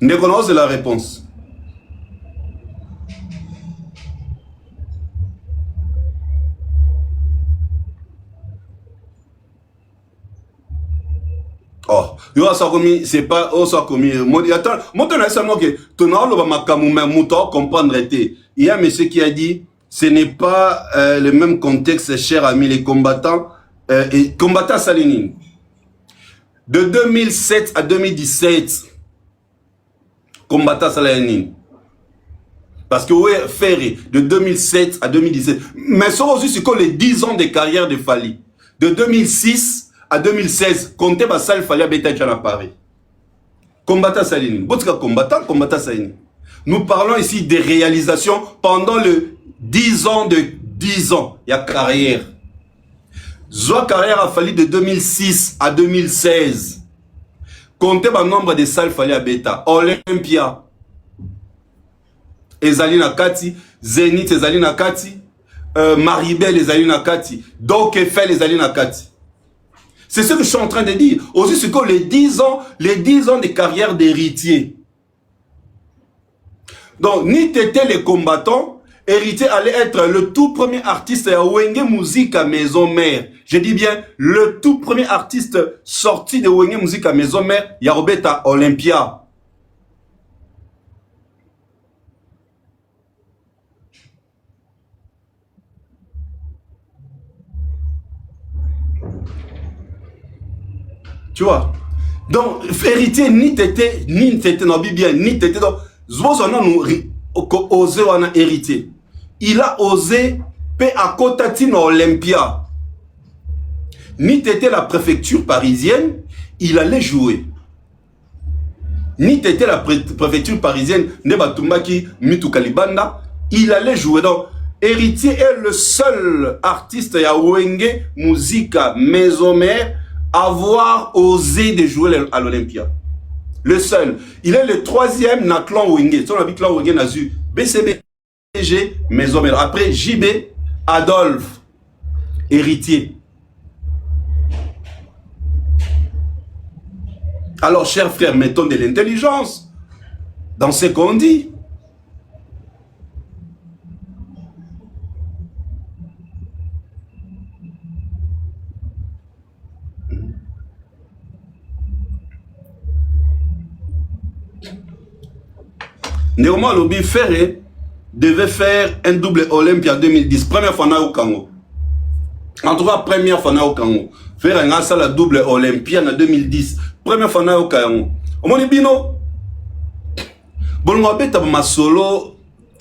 Ndekono, c'est la réponse. Oh, yo ça commis, c'est pas oh ça commis. Attends, moi tu as seulement que ton le va makamu mais mouton comprendre été. Il y a monsieur qui a dit ce n'est pas le même contexte, cher ami, les combattants et combattants Salinine. De 2007 à 2017, combattants Salinine. Parce que oui, Ferré, de 2007 à 2017. Mais ça aussi, c'est comme les 10 ans de carrière de Fali. De 2006 à 2016, comptez ma salle Fali à Bétaïchan à Paris. Combattant Saline. Combattant Saline. Nous parlons ici des réalisations pendant le 10 ans de 10 ans. Il y a carrière. Zoa carrière a fallu de 2006 à 2016. Comptez le nombre de salles Fali à Béta. Olympia. Ezali Nakati. Zénith Ezali Nakati. Maribel Ezali Nakati. Donc Eiffel Ezali Nakati. C'est ce que je suis en train de dire. Aussi, c'est que les 10 ans de carrière d'héritier. Donc, ni t'étais les combattants, héritier allait être le tout premier artiste à Wenge Musique à Maison Mère. Je dis bien, le tout premier artiste sorti de Wenge Musique à Maison Mère, Yarobeta Olympia. Tu vois? Donc, héritier, ni t'étais dans Bibia, ni t'étais dans... Zbozona nous osé wana héritier. Il a osé paix à Kotatine Olympia. Ni t'étais la préfecture parisienne, il allait jouer. Ni t'étais la préfecture parisienne, Nebatumbaki, Mitu Kalibanda, il allait jouer. Donc, héritier est le seul artiste à Wenge Musica Maison Mère avoir osé de jouer à l'Olympia. Le seul. Il est le troisième dans clan Wenge. Son habit clan Wenge n'a eu BCBG Maison Mère. Après JB, Adolphe, héritier. Alors, chers frères, mettons de l'intelligence dans ce qu'on dit. Néanmoins, Lobby Ferré devait faire un double Olympia 2010. Première fois au Congo. En tout cas, première fois au Congo. Faire un la double Olympia en 2010. Première fois au Congo. Au moins, bino. Bon, on va ma solo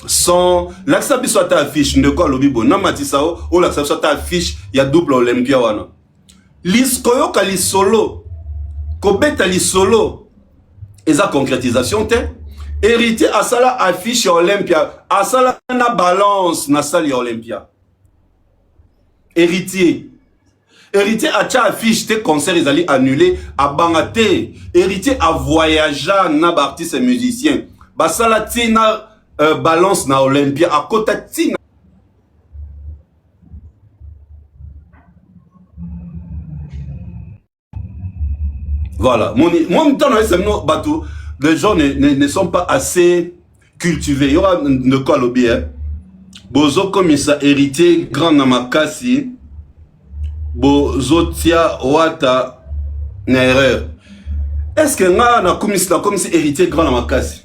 sans. L'accès à soit affiche de quoi Lobby bon. Non, Matisao, ou l'accès soit affiche, il y a double Olympia. L'iscoyo kali solo. Kobeta li solo. Et sa concrétisation, t'es. Héritier à ça affiche Olympia, à ça na balance na salle Olympia. Héritier à cha affiche tes concerts ils allaient annuler à bangaté. Héritier à voyager na artiste et musicien. Ba sala tina balance na Olympia à côté tina. Voilà, mon temps c'est no bateau. Les gens ne sont pas assez cultivés. Il y aura de quoi le bien. Bozo comme ça héritier grand namakasi. Bozo tia wata na erreur. Est-ce que nga na comme si héritier grand namakasi?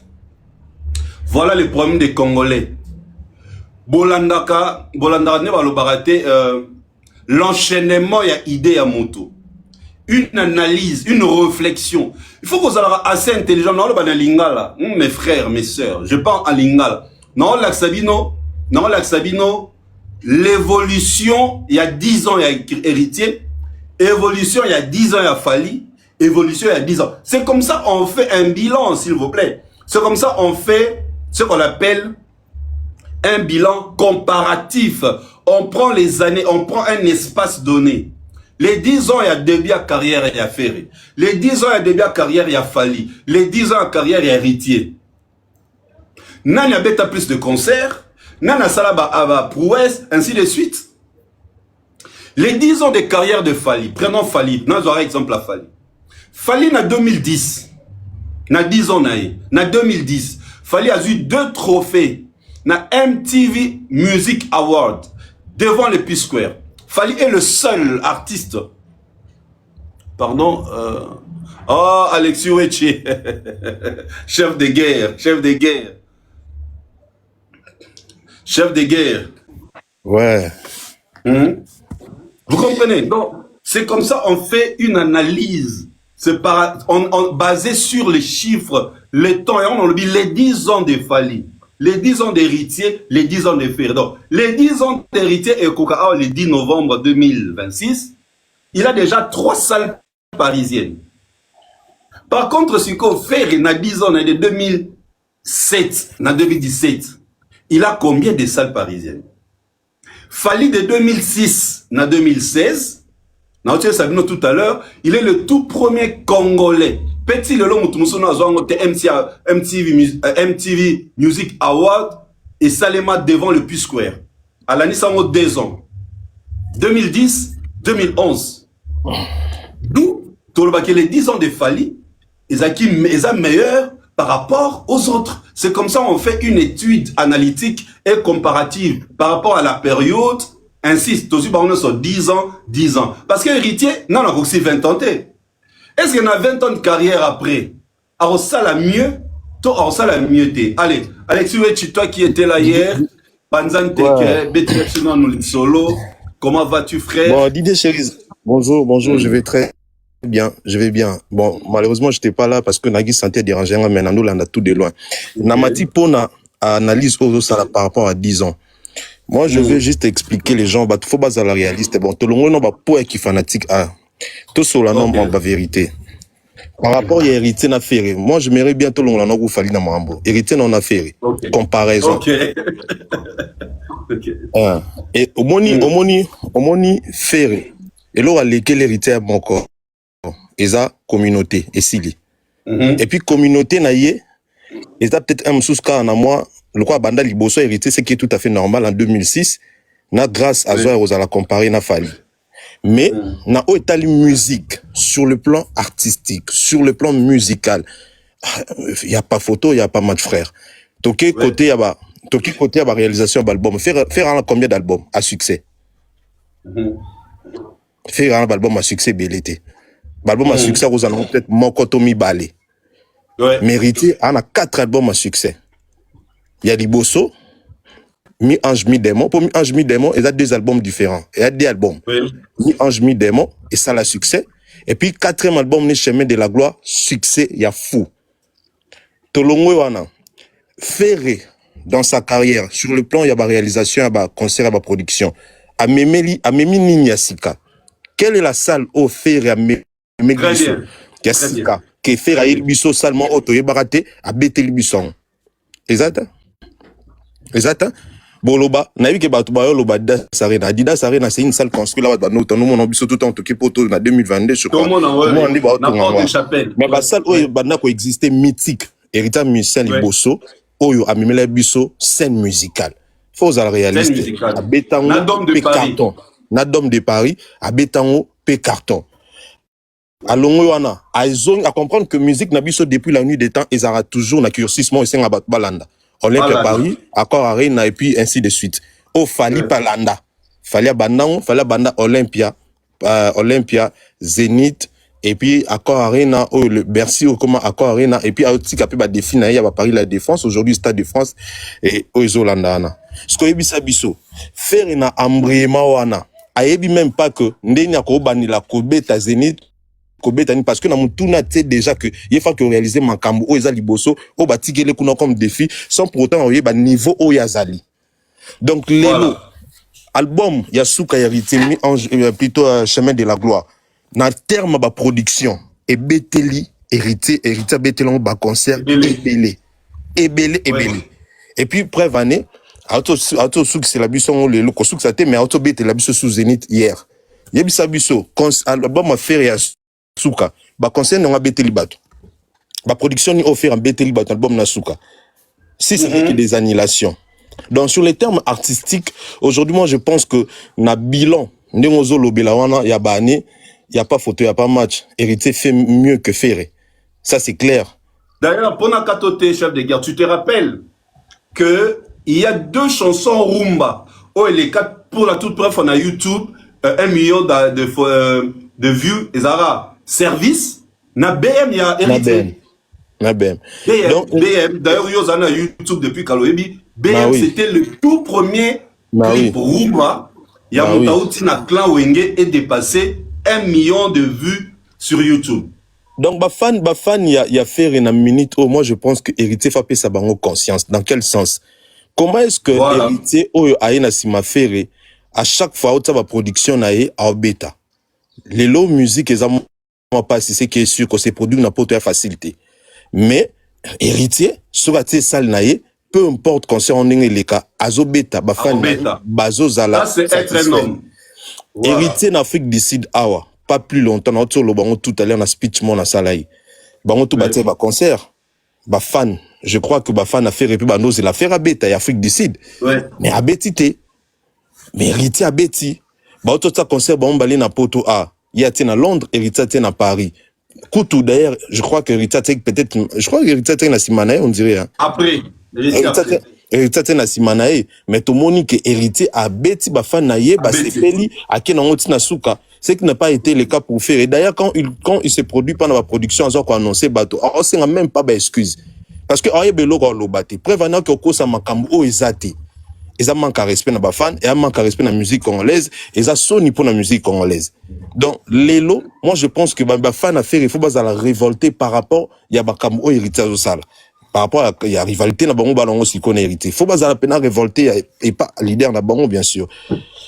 Voilà le problème des Congolais. Bolandaka ne va le barater l'enchaînement y a idée à moto. Une analyse, une réflexion. Il faut que vous soyez assez intelligent. Non, lingala. Mes frères, mes sœurs, je parle en lingala. Non, l'axabino, l'évolution, il y a 10 ans, il y a héritier. Évolution, il y a 10 ans, il y a Fali. Évolution, il y a 10 ans. C'est comme ça on fait un bilan, s'il vous plaît. C'est comme ça on fait ce qu'on appelle un bilan comparatif. On prend les années, on prend un espace donné. Les 10 ans, il y a début à carrière, il y a Ferré. Les 10 ans, il y a début à carrière, il y a Fali. Les 10 ans à carrière, il y a héritier. Nana bêta plus de concerts. Nana salaba ava prouesse, ainsi de suite. Les 10 ans de carrière de Fali. Prenons Fali. Nous aurons exemple à Fali. Fali en 2010. na 10 ans na 2010 Fally a eu 2 trophées na MTV Music Award devant le P-Square. Fally est le seul artiste. Pardon. Oh, Alexis Wechi. Chef de guerre. Chef de guerre. Chef de guerre. Ouais. Vous comprenez? Donc, c'est comme ça on fait une analyse. C'est basé sur les chiffres, le temps. Et on le dit les 10 ans de Fally. Les 10 ans d'héritier, les 10 ans de frère. Donc, les 10 ans d'héritier et Coca le 10 novembre 2026, il a déjà 3 salles parisiennes. Par contre, ce qu'on fait, il a 10 ans, de 2007, en 2017, il a combien de salles parisiennes? Fally de 2006 à 2016, tout à l'heure, il est le tout premier Congolais. Petit le long MTV Music Award et Salema devant le P-Square. À l'année, ça a 2 ans. 2010, 2011. D'où, les 10 ans de Fally, ils sont meilleurs par rapport aux autres. C'est comme ça on fait une étude analytique et comparative par rapport à la période. Insiste, aussi par exemple sur 10 ans, 10 ans. Parce que héritier, non, on a aussi 20 ans. Est-ce qu'il y en a 20 ans de carrière après? Alors ça la mieux, toi, ça la mieux. Allez, Alexis, toi qui étais là hier, Banzan Teke, Betty Solo, comment vas-tu frère? Bon, Didier Chéris, bonjour, je vais très bien, je vais bien. Bon, malheureusement, je n'étais pas là parce que Nagui sentait déranger, mais nous, on a tout de loin. Namati Pona analyse ça par rapport à 10 ans. Moi, je veux juste expliquer les gens, il faut pas être réaliste. Bon, tout le monde n'a pas qui fanatique à tout sur la norme, la vérité. Par rapport à héritier n'a fait, moi, je m'aimerais bien tout le monde n'a Fally na Mambo. Héritier n'a fait. Comparaison. Ok. Et au moni faire. Et là, lequel héritier à mon corps. Et ça, communauté, et Sili. Et puis, communauté, naïe, et ça peut-être un sous-cas en moi, le quoi, banda liboso hérité, ce qui est tout à fait normal en 2006, na grâce à Zoé, vous allez comparer, na Fally. Mais, na o état musique, sur le plan artistique, sur le plan musical, il n'y a pas photo, il n'y a pas match frère. Toké côté, il y a réalisation d'album. Faire combien d'albums à succès? Faire un album à succès, BLT. Album à succès, vous allez peut-être Mokotomi Balé. Mérité, on a 4 albums à succès. Il y a Liboso, Mi-Ange, Mi-Démon. Pour Mi-Ange, Mi-Démon, il y a 2 albums différents. Il y a 2 albums. Mi-Ange, Mi-Démon, et ça, la succès. Et puis, 4e album, Les Chemins de la Gloire, succès, il y a fou. Tolongo Wana, Ferré, dans sa carrière, sur le plan, il y a la réalisation, il y a la concert, il y a la production. À Memi Ninyasika. Quelle est la salle au Ferré à Memi Ninyasika? Qui fait à Elbiso seulement auto et baraté à Betelbisson. Exact? Boloba, n'a vu que Batubayo Loba Adidas Arena, c'est une salle construite là-bas, nous on a vu tout le temps qui pour tout en 2022, je crois. Tout le monde chapelle. Mais la salle où il existait mythique, héritage musicien Liboso, où a mis les biso scène musicale. Faut la réaliser. À Bétango, P carton. Nadom de Paris, à Bétango, P carton. À Longoana, à comprendre que musique n'a biso depuis la nuit des temps, ils aura toujours na cursusment et c'est un balanda. Olympia Paris, Accord Arena et puis ainsi de suite. Au Fally Palanda. Fally Banda Olympia, Zénith, et puis Accord Arena, le Bercy, comment Accord Arena, et puis aussi Capé Défi, il y a Paris La Défense, aujourd'hui Stade de France, et Oizolanda. Ce qu'on a biso, faire une embrayement wana, ayebi même pas que, ndenya ko bani la Kobeta Zénith, parce que nous avons déjà que il faut que réaliser makambo o eza liboso o batikele kuna comme défi sans pour autant au niveau o yazali. Donc lelo album Yasuka hérité plutôt chemin de la gloire na terme ba production et beteli hérité betelon ba concert ebelé. Et puis preuve année auto succès la biso le ko succès mais auto betel la biso sous Zénith hier. Yebisa biso album a fait Souka, ba concert n'a beteli bato. Ba production ni offert en beteli bato album na Souka. Si c'est que des annulations. Donc sur les termes artistiques, aujourd'hui moi je pense que na bilan ndengozo lobela wana ya bané, il y a pas photo, il y a pas match. Héritier fait mieux que Ferré. Ça c'est clair. D'ailleurs, pendant Katoté, chef de guerre, tu te rappelles que il y a 2 chansons rumba. Oh, et les 4, pour la toute preuve, on a YouTube, 1 million de views, et Zara. Service, na BM, il y a hérité. BM. BM, d'ailleurs, il y a YouTube depuis Kaloebi. BM, c'était le tout premier clip rumba. Il y a Moutaouti, na clan Wenge, est dépassé 1 million de vues sur YouTube. Donc, bafan, il y a faire une minute. Oh, moi, je pense que héritier fait sa bango conscience. Dans quel sens? Comment est-ce que héritier, oh, aïna sima faire, à chaque fois, où va production nae, à bêta? Les lots musique, ils ont pas si c'est qui est sûr que c'est produit n'a pas de facilité. Mais, héritier, sur la salle nae, peu importe concert en les cas, azo bêta, bafan, bazo zala. Ça, c'est être un homme. Héritier d'Afrique du Sud, awa. Pas plus longtemps, on a le bango tout à l'heure, on a speech, mon a salaï. Bango tout bâti, ba concert. Ba fan. Je crois que ba fan a fait répi, ba nous, il a fait à bêta, Afrique du Sud. Mais à bêtité. Mais héritier à bêti. Ba auto ça concert, ba on balé na poto a. Il y a à Londres, héritier à Paris. Koutou d'ailleurs, je crois que héritier peut-être, je crois que héritier na Simanae, on dirait, hein. Après. Héritier na Simanae. Mais tout le monde qui héritier à bêti, ba fan na ye, ba sepeli, à qui n'ont na souka. Ce qui n'a pas été le cas pour faire. Et d'ailleurs, quand il se produit pendant la production, ils ont annoncé bateau. Alors, c'est même pas d'excuse. Parce que, il y a des bateau. Prévenant que au ça makambo ezati. Ils ont manqué à respect dans la fan, et ils ont manqué à respect dans la musique congolaise, et ils ont sonné pour la musique congolaise. Donc, les lots, moi, je pense que la fan a fait, il faut pas la révolter par rapport, il y a makambo héritage au sale. Par rapport à la rivalité, dans le bango aussi qu'on a hérité. Il faut pas la peine révolter, et pas leader dans le bango, bien sûr.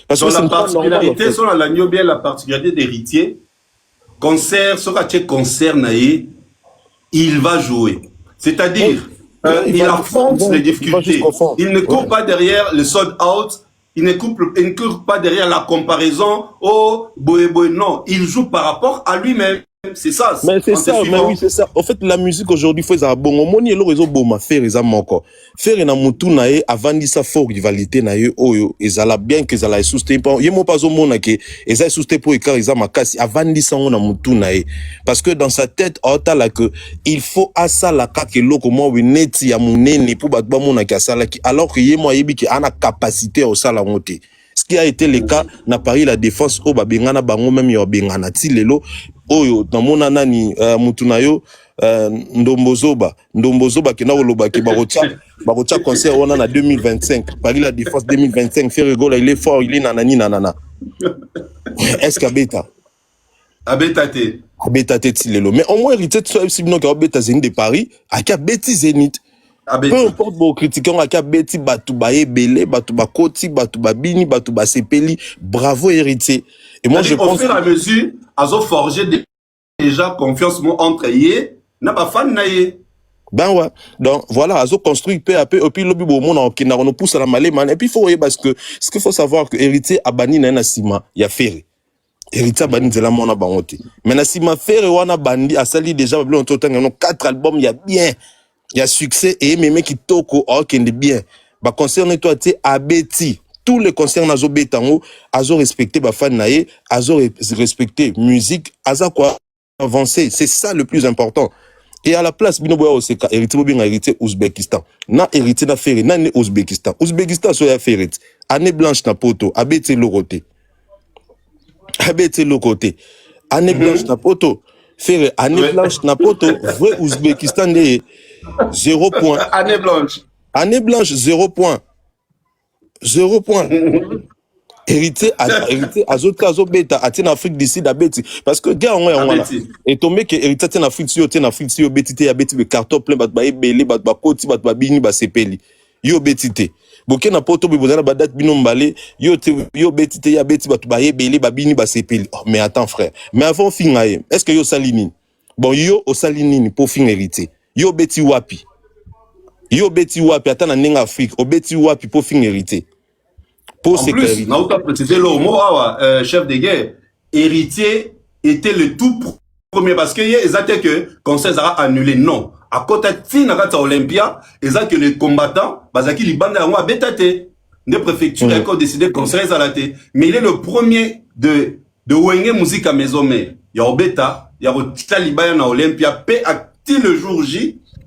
Parce que la particularité, sur la bien la particularité d'héritier, concert, sur un concert naïe, il va jouer. C'est-à-dire, il affronte les difficultés. Il ne court pas derrière le sold out, il ne court pas derrière la comparaison, oh, boé, non. Il joue par rapport à lui-même. C'est ça. Mais c'est ça, mais oui, c'est ça. En fait, la musique aujourd'hui, faut ça bon. Au moins, il y a le réseau bon, faire les amants encore. Faire na mutu nae avant de sa fort rivalité nae oyo, ezala bien que ezala soutenir. Il mo pas au monde que ezala soutenir pour écar ezama kasi avant de sa on na mutu nae. Parce que dans sa tête, ota la que il faut asa la ka que loko mo wineti ya munene pour batba mona ki asala ki alors que yemo yebi ki ana capacité au sala monter. Ce qui a été le cas na Paris la défense au babengana bango même yo bengana ti lelo oyo na mona nani mutu na yo ndombozoba kena oloba ki barocha concert on a 2025 Paris la défense 2025 fait rigolo il est fort il est nanani nanana. Est-ce qu'abeta ti lelo mais au moins hérité de ça si bino ka beta Zénith de Paris a ka beti Zénith. Peu importe vos critiques, on a qu'à bêti, batou ba ebele, batou ba koti, batou ba bini, batou ba sepeli. Bravo héritier. Et moi je pense. Au fur et à mesure, azo forger déjà confiance entre yé, n'a pas fan naïe. Ben ouais. Donc voilà, azo construit peu à peu. Et puis le bibo mon qui n'a on pousse à la malé man. Et puis faut parce que ce qu'il faut savoir que héritier abani na sima ya ferré. Héritier abani de la mona bangote. Mais na sima ferré wana bandi a sali déjà on totango 4 albums il y a bien. Il y a succès et même qui toko qui est bien. Bah concerne toi tu abeti tous les concerts nazo betango azo respecter ba fan naé azo respecter musique aza quoi avancer c'est ça le plus important. Et à la place bino boya oseka hérité bobinga hérité Ouzbékistan na hérité na ferré na né Ouzbékistan so ya ferré année blanche na poto abeti lokoté année blanche na poto ferré année blanche na poto vrai Ouzbékistan de 0 point. Année blanche, 0 point. 0 point. Hérité, azo beta, atin Afrique d'ici d'abeti. Parce que, gars, on là. Et tombé que hérité, atin Afrique si yo beti, ya beti, carton plein, bat ba ebele, bat ba koti, bat ba bini, ba sepeli. Yo beti. Boké na poto, bibozana ba date bino mbale, yo beti, ya beti, bat ba ebele, ba bini, ba sepeli. Oh, mais attends, frère. Mais avant, fingaye, est-ce que yo salinine? Bon, yo, au salinine, pour fin hérité. Yo beti wapi atana nenga Afrique o beti wapi pour fin hérité pour sécurité. En plus, préciser le mot chef de guerre héritier était le tout premier parce que ils étaient que conseil sera annulé non à côté tina kata Olympia ils que les combattants bazaki libanda yango abetate ne préfecture a décidé conseil zalate mais il est le premier de wenge musique à maison mère ya obeta ya taliba na Olympia pe acti le jour J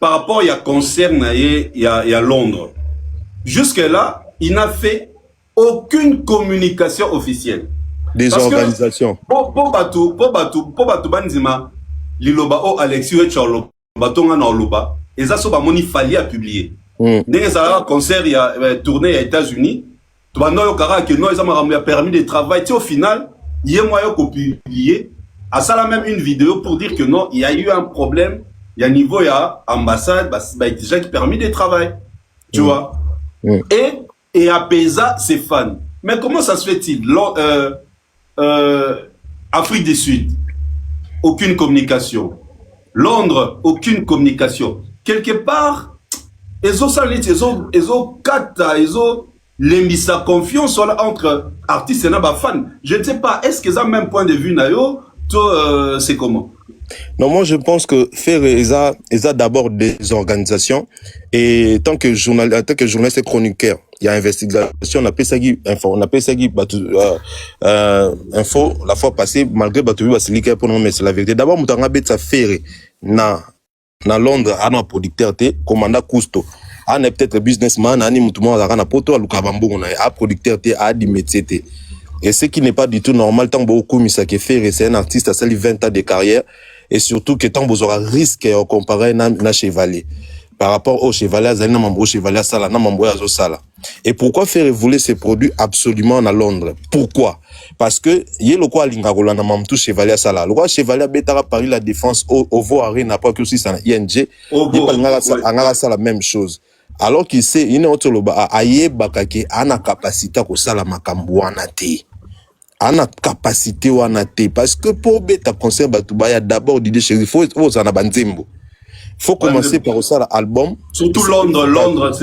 par rapport à concert il y a Londres. Jusque-là, il n'a fait aucune communication officielle. Des Parce organisations. Pour Batu Banzima, Liloba o Alexis Wechalo, Batonga na Oloba, et ça, il fallait à publier. Dès que ça a concert, il y a tourné aux États-Unis, tu vas nous dire que nous, ils ont permis de travailler. Au final, il y a moyen de publier. À ça, là même une vidéo pour dire que non, il y a eu un problème. Il y a un niveau, il y a ambassade, déjà qui permis de travailler. Tu vois? Et apaiser ses fans. Mais comment ça se fait-il? Afrique du Sud, aucune communication. Londres, aucune communication. Quelque part, ils ont sa confiance entre artistes et fans. Je ne sais pas, est-ce qu'ils ont le même point de vue, Nayo? C'est comment? Non, moi je pense que faire d'abord des organisations et tant que journaliste et chroniqueur, il y a investigation, on appelle ça info la fois passée malgré Batubi Basilika pour nous, mais c'est la vérité. D'abord mutanga betsa faire na Londres à un producteur te commanda Cousteau. On est peut-être businessman, ani mutumo à na poto aluka bambo na a producteur te a di métier te. Et ce qui n'est pas du tout normal tant beaucoup misake faire c'est un artiste à 20 ans de carrière. Et surtout que tant vous aura risque à comparer na chevalier par rapport au chevalier zali na mambo chevalier sala na mambo ya zo sala. Et pourquoi faire évoluer ces produits absolument à Londres? Pourquoi? Parce que yé le quoi linga kolana mamtou chevalier sala. Le quoi chevalier betara Paris la défense au vo arena pas que aussi ça ING. Il pas la même chose. Alors qu'il sait il est autre loba aye bakake ana capacité ko sala makambo wana te. Ana capacité wana te parce que pour beta concert batubaya d'abord d'idée chez faut ça na banzembo. Faut commencer par ça l'album. Surtout Londres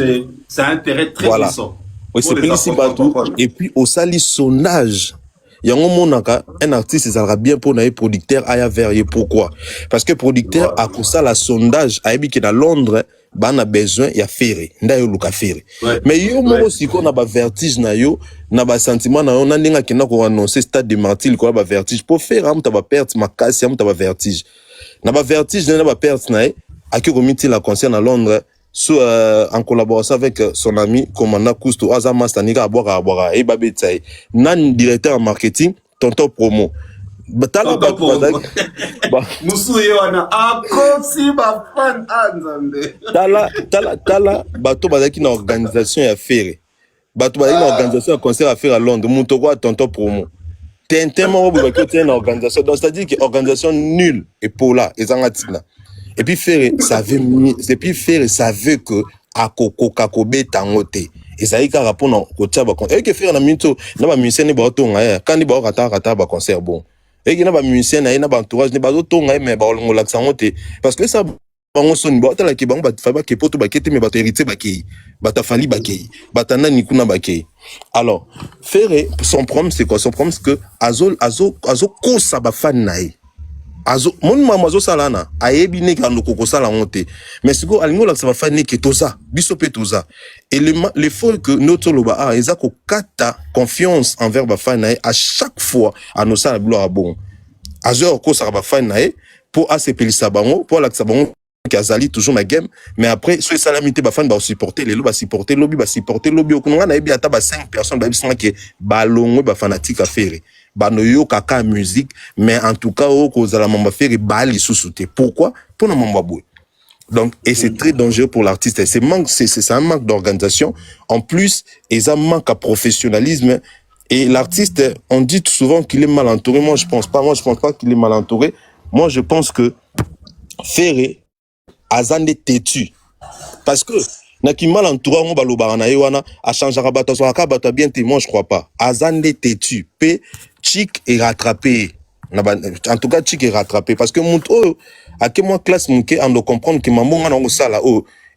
c'est un intérêt très puissant. Oui, c'est principe batou et puis au sali sondage. Yango monaka un artiste ça sera bien pour naïe producteur aya verrier pourquoi? Parce que producteur a comme ça la sondage a ebi que dans Londres on a besoin ya faire nda yo luka faire mais yo moko siko na ba vertige na yo na ba sentiment na yo na ndinga kina ko annoncer stade de martyr ko ba vertige pour faire am ta ba perte makasi am ta ba vertige na ba vertige na ba perte na aki komiti la concert na Londres en collaboration avec son ami commandant Cousteau Azama Stanika à boire et babetsaï nan directeur en marketing tonton promo batala tala bato bazaki na organisation ya faire bato bazaki na organisation ya concert à faire à Londres muto kwa tonton promo tellement baki na organisation donc c'est-à-dire que organisation nulle et pour là ezangatina et puis faire savait que akoko kakobe tangote et ça y a pour ko taba et que faire na minto na ba musicien ba tonga quand ba rata ba concert bon et que na ba musicien na ba entourage ne ba tonga mais ba longola sangote parce que ça bango son ba tala ki bango ba fa ba ke poto ba kete mais ba hérité ba ki ba ta fali ba ki ba tana ni kuna ba ki alors faire son problème c'est quoi son problème c'est que azo ko sa ba fan nae azo mon mamazo salana ayebi ne ka ndoko sala monte mais siko alingo la ça va faire ne ke toza biso pe toza et le faut que notre loba ezako kata confiance envers ba fanae à chaque fois à nos sala gloire bon azo ko sa ba fanae pour asepelisa bango pour la bango kazali toujours ma game mais après so salamité ba fan ba supporter les loba supporter lobby okunga na ebi ata ba 5 personnes ba bisanga ke balongo ba fanatique à faire banoyo kaka musique mais en tout cas au cause la mamba faire bali sous-souté pourquoi pour na mamba boy donc et c'est très dangereux pour l'artiste c'est un manque d'organisation en plus et ça manque à professionnalisme et l'artiste on dit souvent qu'il est mal entouré moi je pense pas qu'il est mal entouré moi je pense que Ferré azande têtu parce que naki mal entouré on baloba na yewana a changer rabato so akabata bien témoin je crois pas azande têtu p chic est rattrapé en tout cas chic est rattrapé parce que mon à que moi classe mon on doit comprendre que maman na ngo sala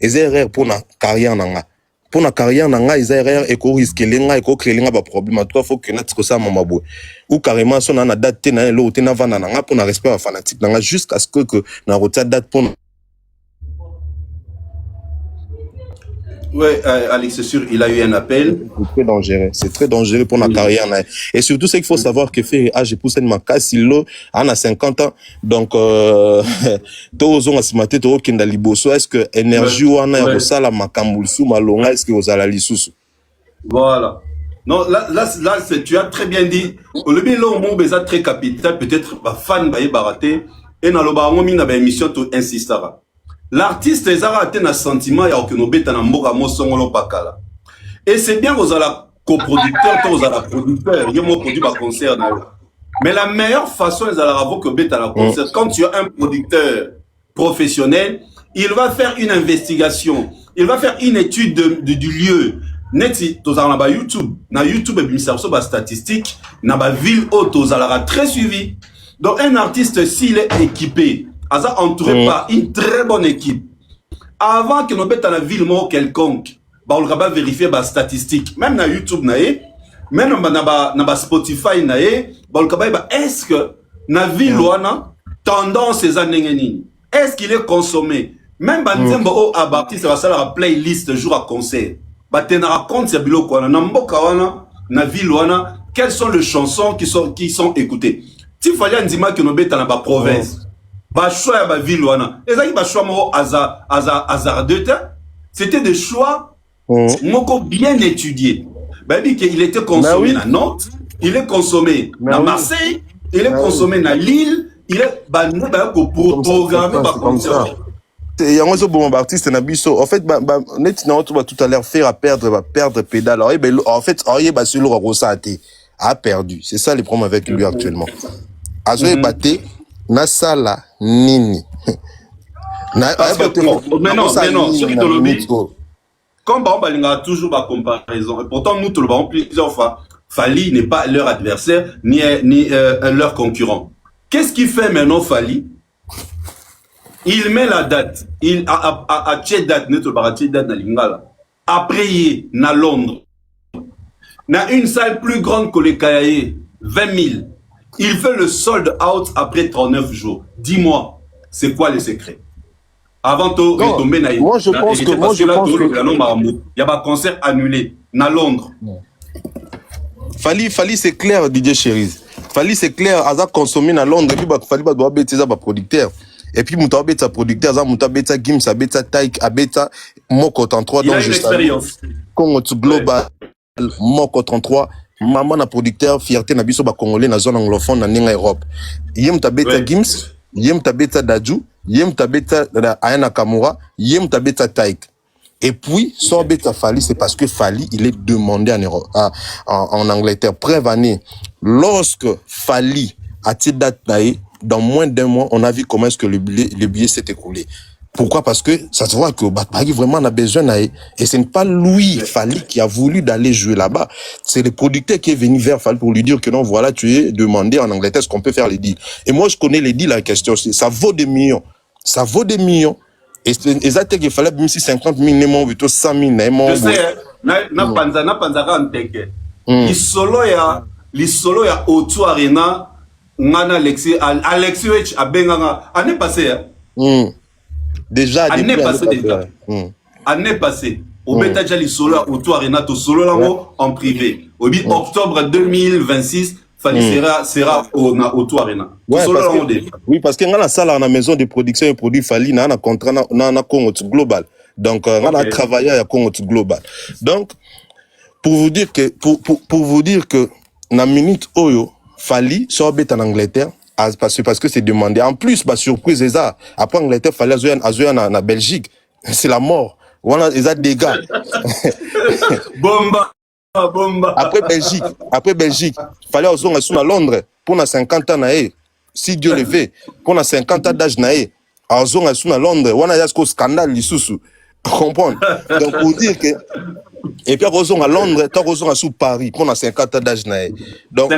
les erreurs pour na carrière nanga les erreurs et ko risque lenga et ko créer lenga ba problème en tout cas faut que na tiko ça mama boy ou carrément son na date na lo te na vana nanga pour na respect fanatique nanga jusqu'à ce que na rota date pour Ouais, Alex, c'est sûr, il a eu un appel. C'est très dangereux pour notre carrière. Et surtout, c'est qu'il faut savoir que Ferry A, j'ai poussé ma casse, il a 50 ans. Donc, tous on a maté, tous qui liboso. Est-ce que énergie ou on a ça la makamulsu malonga, est-ce que vous allez l'issous? Voilà. Non, là, tu as très bien dit. Au début, là, on a très capital, peut-être, fan, baraté. Et dans le bar, on a une émission, tu insisteras. L'artiste, ils ont un sentiment, il y a aucun objet, dans le pakala. Et c'est bien que vous avez coproducteur, vous avez producteur, il y a mon produit par concert. Mais la meilleure façon, ils allaient avoir que bête à la concert. Quand tu as un producteur professionnel, il va faire une investigation, il va faire une étude du lieu. Neti, tu as YouTube. Na YouTube, il y a des statistiques, na ba ville haute, tu as très suivi. Donc, un artiste, s'il est équipé, il a entouré par une très bonne équipe. Avant que nous mettons dans la ville quelconque, on va vérifier les statistiques. Même dans YouTube, même dans Spotify, est-ce que dans la ville, tendance ces années, est-ce qu'il est consommé? Même dans la playlist jour à concert. Dans ville, quelles sont les chansons qui sont écoutées? S'il fallait un dimanche que nous mettons dans la province, choix ya ville wana ezaki choix moko hasardeux, c'était des choix moko bien étudiés. Il était consommé à Nantes, il est consommé à Marseille, il est consommé à Lille, il est programmé comme ça. Il y a un bon artiste en fait tout à l'heure faire perdre pédale. En fait a perdu. C'est ça le problème avec lui actuellement. Azoé batté na sala nini. Mais non, ce qui te le dit, comme on a toujours la comparaison, et pourtant nous te le avons plusieurs fois, Fally n'est pas leur adversaire ni leur concurrent. Qu'est-ce qu'il fait maintenant Fally? Il met la date, il a date, après na Londres, na une salle plus grande que les Kayaé, 20 000. Il fait le sold out après 39 jours. Dis-moi, c'est quoi le secret? Avant de tomber dans moi je pense que il y a un concert annulé à Londres. Fally c'est clair DJ Cherise. Fally c'est clair, à consommer à Londres et puis Fally doit bêtiser ba producteur. Et puis muta bêta producteur, ça muta bêta Gims, ça bêta Taïk, à bêta Moko 33 donc je expérience. Congo global Moko 33. Maman na producteur fierté na biso ba congolais na zone anglophone na ninga Europe. Yem tabeta Gims, yem tabeta Dadju, yem tabeta Ayana Kamura, yem tabeta Taïk. Et puis son beta Fally, c'est parce que Fally il est demandé en Angleterre. Preuve année, lorsque Fally a tiré date dans moins d'un mois, on a vu comment est-ce que le billet s'est écoulé. Pourquoi? Parce que ça se voit que Batbagi vraiment a besoin d'aller. Et ce n'est pas lui, Fally, qui a voulu d'aller jouer là-bas. C'est le producteur qui est venu vers Fally pour lui dire que non, voilà, tu es demandé en Angleterre, est-ce qu'on peut faire les deals? Et moi, je connais les deals, la question, ça vaut des millions. Ça vaut des millions. Et exactement qu'il fallait même si 50 000, plutôt 100 000, je sais, na panzaka nteke. Lisolo ya Otu Arena, ngana Alexis Wech abenganga année passée. Déjà année passée au beta déjà l'isolo à Otu Arena to solo lango en privé. Au octobre 2026 Fally sera au Otu Arena. Ouais, parce que ngana sala na maison de production et produit Fally na contrat na Congo Global. Donc on a travaillé à Congo Global. Donc pour vous dire que na minute oyo Fally sort bête en Angleterre parce que c'est demandé. En plus, surprise, après Angleterre, Fally azoya na Belgique. C'est la mort. Voilà, ils ont des gars. Bomba. Après Belgique, Fally azoya à Londres pour na 50 ans si Dieu le veut, pour na 50 ans d'âge azoya à Londres. Wana yasko scandale lisusu. Comprendre. Donc pour dire que et puis à Londres, tu as sous Paris pour 50 ans d'âge. Donc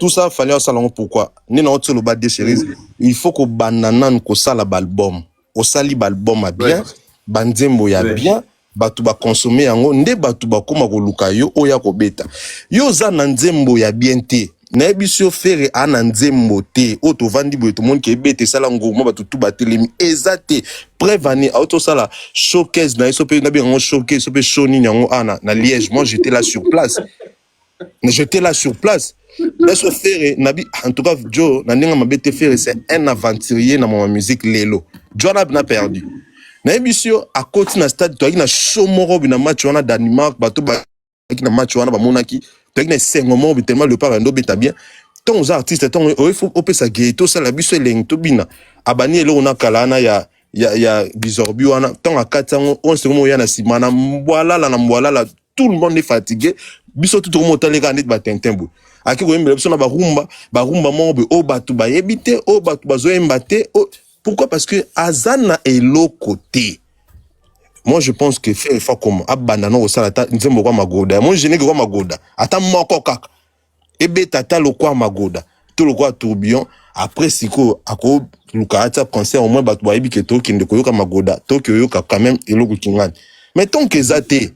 tout ça fallait un salon pourquoi ni non le bas de séries il faut que banana ko sala album au sali album a bien banzembo ya bien batu ba consommer yango nde batu ba koma ko luka yo oya ko beta yo za na nzembo ya bien te na ebisio faire ananze moté auto vandi boy tout monde qui bete sala ngoma ba tout batelemi ezate prévani auto sala showcase na iso pe na bien showcase so pe show ni nyango ana na Liège. Moi j'étais là sur place. J'étais là sur place. Laisse faire nabi en tout cas Joe na ndinga mabete faire c'est un aventurier dans ma musique lelo. Joe n'a perdu. Na ebisio à côté na stade to na show moro na match wana Danemark bato ba na match wana ba monaki to na sengomo tellement le parando beta bien. Ton aux artistes ton il faut opé sa ghetto ça la biso leng to bina abani elo na kalana ya bizorbi wana ton a katango on se mo ya na simana mbwala la tout le monde est fatigué biso tout le monde les gars net ba tintembo aki ko yembe biso na ba rumba mo be o batu ba yebite o batu bazo embate. Pourquoi? Parce que azana est l'autre côté. Moi je pense que faire effort comme abandonner au salata nzembo kwa magoda. Moi je n'ai que kwa magoda. Ata moko kaka. Ebe tata lo kwa magoda. Tout le kwa tourbillon après siko ako lukata concert au moins batu ba yebike to kinde koyoka magoda. To koyoka quand même eloko kingani. Mais tant que zate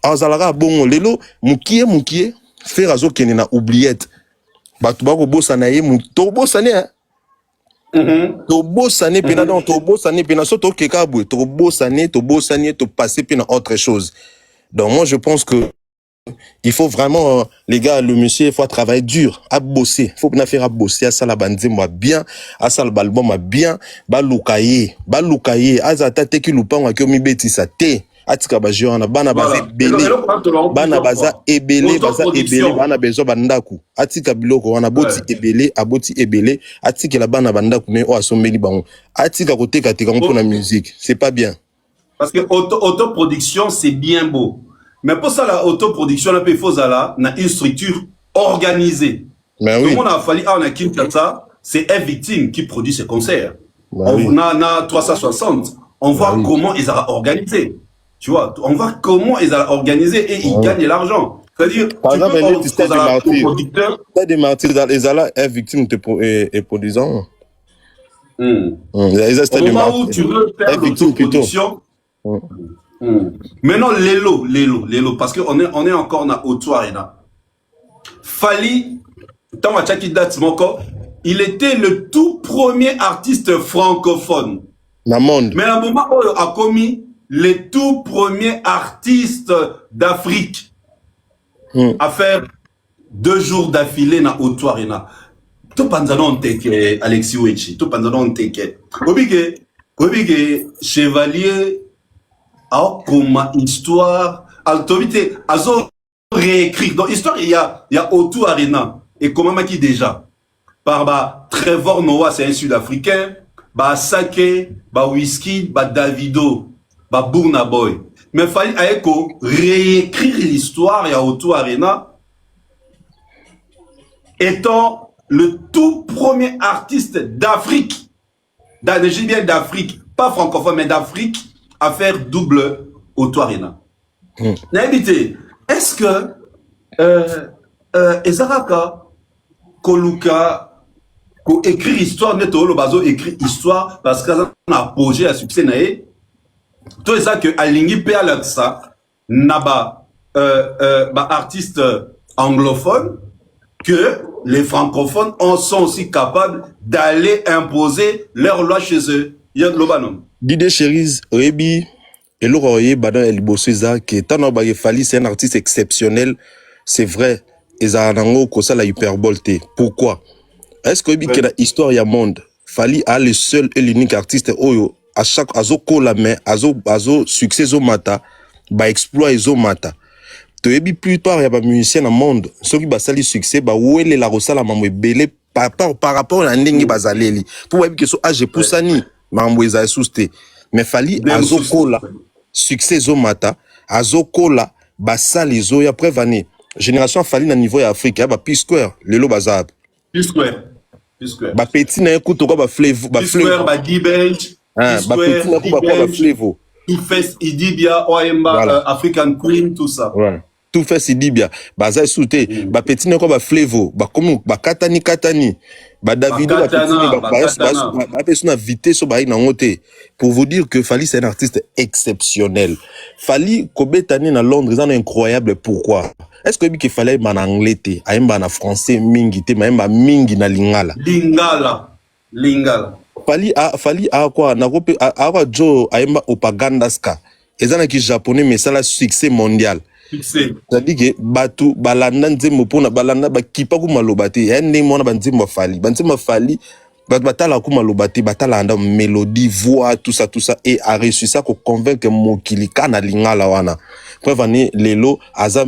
azalaka bongo lelo mukie faire azo kene na oubliette. Batu ba ko bossa na ye to bossa ne. To bossane pena donc to bossane pena so to keka boy to bossane to passer pena autre chose. Donc moi je pense que il faut vraiment les gars le monsieur il faut travailler dur à bosser, faut bien faire à bosser à ça la bande moi bien à ça le album bien ba lukaye azata te ki lupango ki mi betisa te atika ba jona bana baza belé bana baza ebelé bana bezo bandaku atika biloko wana boti ebelé atika la bana bandaku mais o asomeli bango atika koteka teka pour la musique c'est pas bien parce que autoproduction c'est bien beau mais pour ça la autoproduction là il faut ça na une structure organisée. Mais tout oui. le monde a fallu on a Kinshasa c'est un victime qui produit ses concerts. On a 360 on voit comment ils ont organisé. Tu vois, on voit comment ils ont organisé et ils gagnent l'argent. C'est-à-dire, par exemple, tu peux des martyrs dans les ala est victime et produisant. Au moment où tu veux faire l'autoproduction, maintenant Lelo, parce qu'on est encore dans Auto Arena. Fali, il était le tout premier artiste francophone. Dans le monde. Mais à un moment où il a commis les tout premiers artistes d'Afrique à faire 2 jours d'affilée dans Auto Arena. Tout pendant que Alexis Wechi, tout pendant que Chevalier a comme histoire, altobité, azo réécrit. Dans l'histoire il y a Auto Arena et comment qui déjà par Trevor Noah c'est un Sud-Africain, Sake, Whisky, Davido. Burna Boy. Mais il fallait réécrire l'histoire et Auto Arena étant le tout premier artiste d'Afrique, d'Afrique, pas francophone, mais d'Afrique, à faire double Auto Arena. Est-ce que Ezaraka, Koluka, écrit histoire, écrit histoire, parce qu'on a apogé à succès, tout ça que alingi pe Alexa naba artistes anglophones que les francophones sont aussi capables d'aller imposer leur loi chez eux. Il y a de l'obanom. Dide Cherise Rebi et Laurent Badan El Bosseza qui est un Fali, c'est un artiste exceptionnel, c'est vrai. Et ça nango ko ça la hyperbole. Pourquoi? Est-ce que que la histoire ya monde Fali a le seul et l'unique artiste oyo à chaque azo kola mais azo succès zo mata ba exploit zo mata to yebi plus tard ya ba musicien na monde ceux qui ba sali succès ba wele la rosala mamwe belé par rapport à ndenge bazaleli pour yebi que so age poussani mamwe za souste mais Fali azo kola succès zo mata azo kola ba sali zo ya prévané génération Fali na niveau ya Afrique ya ba P-Square lelo bazab P-Square ba petit na écoute quoi ba flavor ba P-Square ba D-Bench il dit bien Oemba African Queen tout ça tout fait si dit bien baza souté ba petit na ko ba flavor ba comme ba katani ba Davido ba petit ba vitesse so ba ina ngote pour vous dire que Fali c'est un artiste exceptionnel. Fali kobetani na Londres c'est incroyable. Pourquoi? est-ce que il fallait en anglais te aimba na français mingi te maemba mingi na lingala lingala fali a quoi na kope a quoi jo aimba opagandaska ezana ki japonais mais ça la succès mondial. C'est-à-dire que batu balanda nzembo pona balanda bakipa ku maloba te ende mona banzembo fali batala ku maloba te batala anda mélodie voix tout ça et a réussi ça ko convaincre mokili kana lingala wana preuve ani lelo aza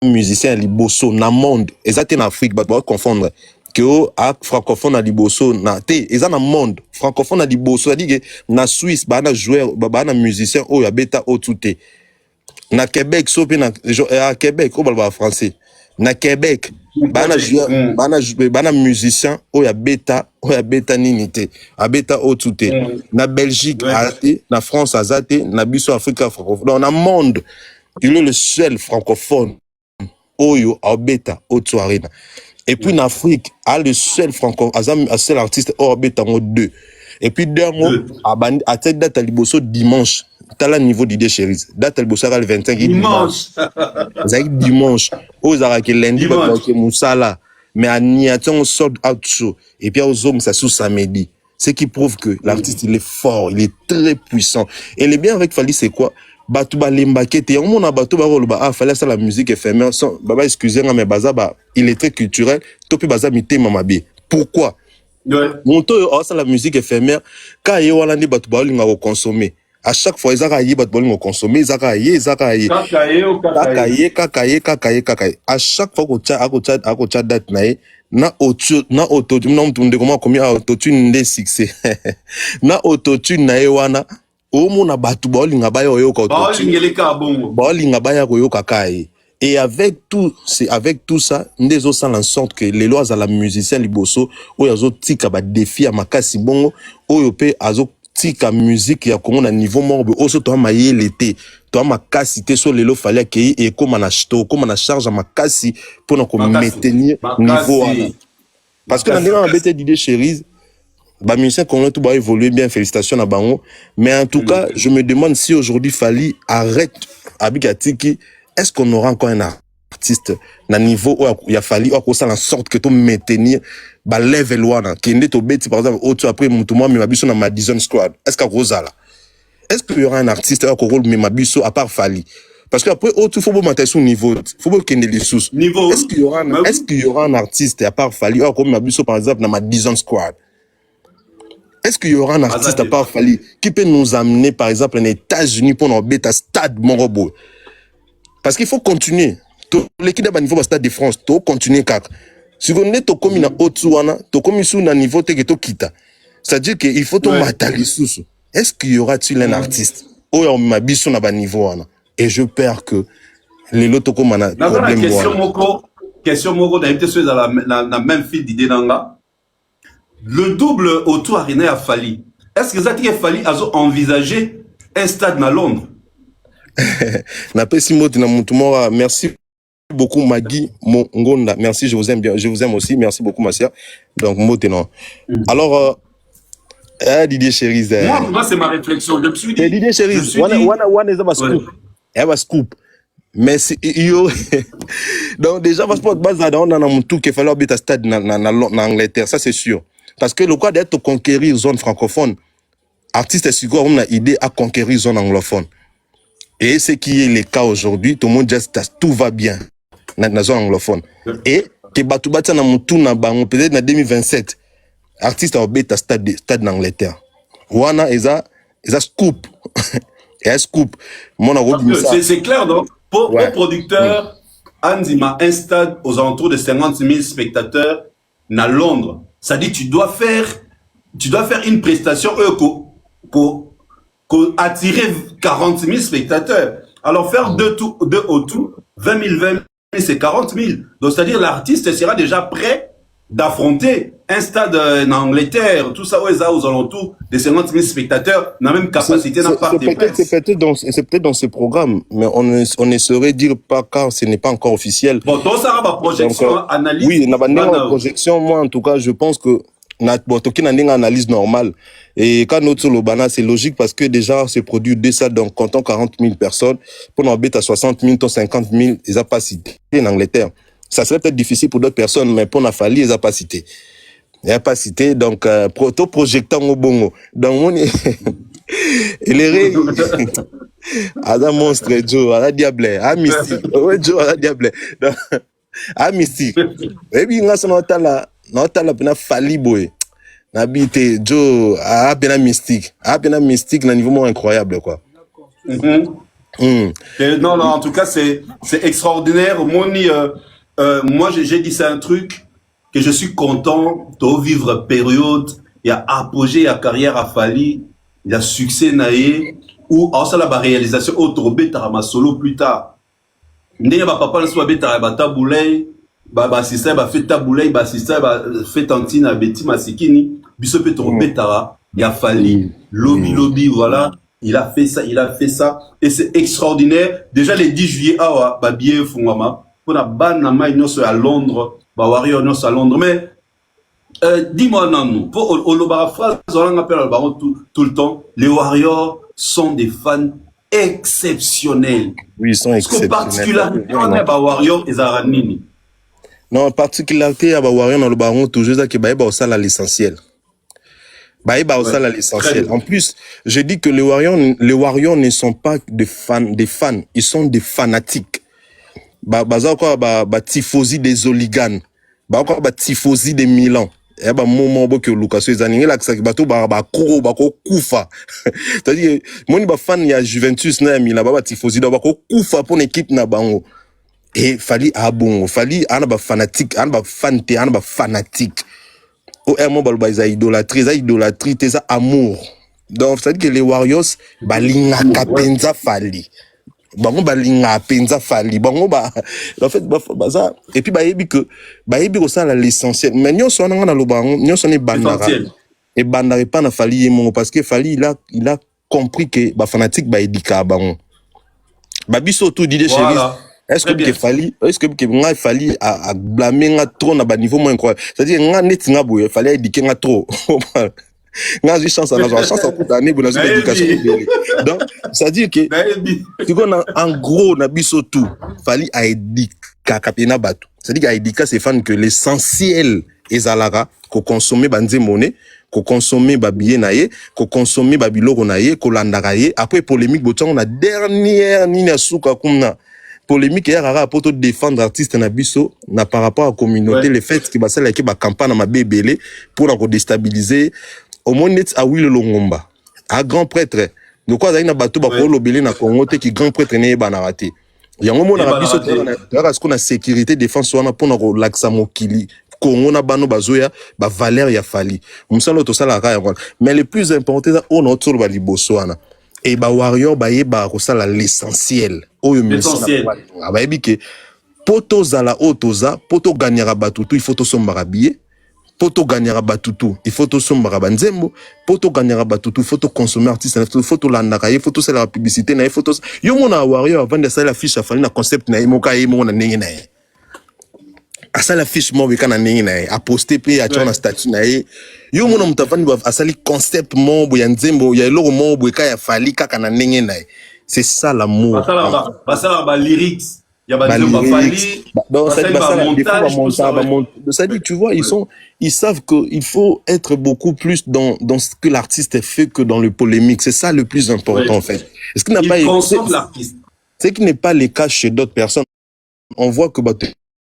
musicien liboso na monde ezate na Afrique bat ba confondre que a francophone na liboso na te eza na monde francophone na liboso c'est-à-dire que na Suisse ba na joueur ba na musicien o ya beta o tout na Québec sopi na à Québec au balba français na Québec bana joueur bana musicien o ya beta nini te a beta o tout na Belgique azate na France azate na biso Afrique francophone dans le monde il est le seul francophone oyo a beta o tout arena et puis en Afrique a le seul francophone a seul artiste o beta en deux et puis deux mots à cette date à liboso dimanche. T'as le niveau d'idée chérie. Date le bossara le 25 dimanche. Dimanche. Aux araki lundi bakoke musala. Mais à Niaton sold out show. Et puis aux hommes ça sous samedi. Ce qui prouve que l'artiste il est fort, il est très puissant. Et le bien avec Fally c'est quoi? Batu ba lembakete. On a batu ba roloba ah fallait ça la musique éphémère. Baba excusez-moi mais baza ba il est très culturel. Topi baza mité mamabi. Pourquoi? Monto oh ça la musique éphémère. Quand y a des batu ba linga consommer. À chaque fois, ils ont bat bolingo consommer, ils ont kakaye. À chaque fois que tu as date na auto-tune na mtunde comment auto-tune nde succès. Na auto-tune na ewana omo na batu bolinga ba yo ka auto-tune. Bolinga ba ya ko kakaye. Et avec tout ça, ndezo sans en sorte que les lois à la musicien liboso o yazo tika ba défi à makasi bongo o yo pe azo tika musique ya Congo na niveau morbe oso to maye l'été to makasi te so lelo fallait que et comme na charge makasi pour nous maintenir niveau parce que dans la bête d'idée chérie ba musicien congolais tout va évoluer bien félicitations à bango mais en tout cas je me demande si aujourd'hui Fally arrête Abikatiki est-ce qu'on aura encore un artiste na niveau où il a fallu qu'on ça en sorte que tout maintenir ba level wana qui est au bête par exemple autre après mutumwa mais mabiso na Madison Squad est-ce qu'il Rosala est-ce qu'il y aura un artiste à rôle mais mabiso à part Fally parce que après autre faut monter son niveau faut que les sous niveau est-ce qu'il y aura un artiste à part Fally comme mabiso par exemple na Madison Squad est-ce qu'il y aura un artiste à part Fally qui peut nous amener par exemple aux États-Unis pour nos bêta stade Morobo parce qu'il faut continuer l'équipe d'abord niveau stade de France to continuer car si on est au commun na Otsuana to commun sous na niveau te que to kita c'est-à-dire que il faut to matali sous est-ce qu'il y aura-t-il un artiste o mabiso na ba niveau wana et je perds que les loto comme na problème question moko d'habiter sur la même fil d'idée nanga le double autour arena a Fally est-ce que ça qui Fally a envisagé un stade na Londres na pesi moti na mutumora merci beaucoup Magui Mongonda merci je vous aime bien je vous aime aussi merci beaucoup ma sœur donc maintenant alors Didier Chéris moi c'est ma réflexion je me suis dit Didier Chéris one scoop mais yo donc déjà passeport base on a un tout qu'il fallait habiter stade na Angleterre ça c'est sûr parce que le cas d'être conquérir zone francophone artiste est sûr on a idée à conquérir zone anglophone et ce qui est le cas aujourd'hui tout le monde dit tout va bien dans la zone anglophone et que batu bata na mutu na bango peut-être na 2027 artiste au beta stade d'Angleterre wana eza scoop et scoop mon c'est clair donc pour producteur Anzima un stade aux alentours de 50 000 spectateurs na Londres ça dit tu dois faire une prestation pour attirer 40 000 spectateurs alors faire deux au tout 20 000 c'est 40 000 donc c'est-à-dire l'artiste sera déjà prêt d'affronter un stade en Angleterre tout ça aux alentours de 50 000 spectateurs n'a même capacité n'a pas c'est peut-être dans ce programme mais on ne saurait dire pas car ce n'est pas encore officiel bon donc ça va projection analyse oui n'a pas projection moi en tout cas je pense que Bon, toki na ndenge analyse normale. Et quand notre lobana, c'est logique parce que déjà, c'est produit deux salles, donc comptant 40 000 personnes, pour en à 60 000, 50 000, ils n'ont pas cité en Angleterre. Ça serait peut-être difficile pour d'autres personnes, mais pour la Fali, ils n'ont pas cité. Il n'a pas cité, donc, proto-projectant au bongo. Donc, mon, il est Ada monstre, Joe, Ada diable, ah mystique. Ouais, Joe, Ada diable. Ah mystique. Et puis, on a son notala pena Fali boy. Nabite Joe, ah pena mystique. Ah pena mystique, na niveau incroyable, quoi. Non, en tout cas, c'est extraordinaire. Moni, moi, j'ai dit c'est un truc que je suis content de vivre période. Il y a apogée, il y a carrière à Fali, il y a succès naïe, ou en ça la réalisation autre ma solo plus tard. Ndé ba papa na soit beta ba taboulay, ba sista ba fait taboulay, ba sista ba fait tantine beti masikini, biso pe ton beta il y a Fali, lobby voilà. Il a fait ça, et c'est extraordinaire. Déjà, les 10 juillet, bah, bien, Fungama, pour la banama, ils sont à Londres, bah, Warrior, ils sont à Londres, mais, dis-moi, non, pour Olobara phrase, on appelle le baron tout le temps, les Warriors sont des fans exceptionnels. Oui, ils sont exceptionnels. Particularité, on a bah, Warrior et Zaranini. Non, particularité, à bah, Warrior, dans le baron, toujours, ça, qui bah, ça, là, l'essentiel. Bah, ça, là, l'essentiel. En plus, je dis que les Warriors ne sont pas des fans, ils sont des fanatiques. Bah, quoi, bah, tifosi des hooligans. Bah, quoi, bah, tifosi des Milan. Et bah, moment, que Lucas, les années, là, que ça, bah, kuro, bah, koufa. C'est-à-dire, moi, bah, fan, il y a Juventus, na, Milan, bah, tifosi, bah, koufa pour l'équipe, na, bango. Et Fali, bon, Fali, bah, fanatique, bah, fante, bah, fanatique. Au moment ils ont idolâtrie, c'est amour. Donc, ça dit que les Warriors, balinga kapenza Fali. Bango balinga penza Fali. Bango en fait, ça. Et puis, yebi ça l'essentiel. Mais nous sommes dans le bango, nous sommes bandara. Et bandara pas na Fali parce que Fali, il a compris que, fanatique, édika bango. Biso tout dit chez est-ce que nga fali à blâmer nga trop na ba niveau moins incroyable, c'est-à-dire nga net nga boye fallait éduquer nga trop nga j'ai chance à toute année pour la éducation. Donc ça dit que tu connais en gros na biso tout fali a éduquer kapena batu, c'est-à-dire a éduquer ces fans que l'essentiel ezalara ko consommer banze monnaie, ko consommer ba billet naie, ko consommer ba biloko naie, ko landaka ye. Après polémique boton na dernière nina suka kumna polémique hier à pour défendre artiste na biso na par rapport à la communauté, le fait que ça la campagne ma bébélé pour la déstabiliser au moins net à Will Longomba à grand prêtre de quoi na bateau ba ko lobélé na Congo te qui grand prêtre né ba na raté yango mo na biso ce qu'on a sécurité défense wana pour na relaxa mokili Congo na bano bazoya ba valeur ya Fali musalo to sala ka mais le plus important on autour ba liboso wana. Et bah Warrior bah yeba ko sala l'essentiel bah yebi ke poto zala otoza poto gagnera batutu il faut to sombara billet poto gagnera batutu il faut to sombara banzembo poto gagnera batutu il faut to consommer artiste il faut to landaka il faut to sala la publicité na il faut to yo mona Warrior avant de sala fiche Fali na concept na imoka yemo na ndenge na à ça la fiche mo beka na ndenge na a poster pe a tona statut na yo mona mutafani ba asali concept mo bo ya nzembo ya loro mo bo ka ya Fali kaka na ndenge na c'est ça l'amour ça ba lyrics ya ba nzembo Fali donc ça dit tu vois ils savent que il faut être beaucoup plus dans ce que l'artiste fait que dans le polémique, c'est ça le plus important en fait. Est-ce qu'il n'a pas l'artiste, c'est qui n'est pas le cas chez d'autres personnes. On voit que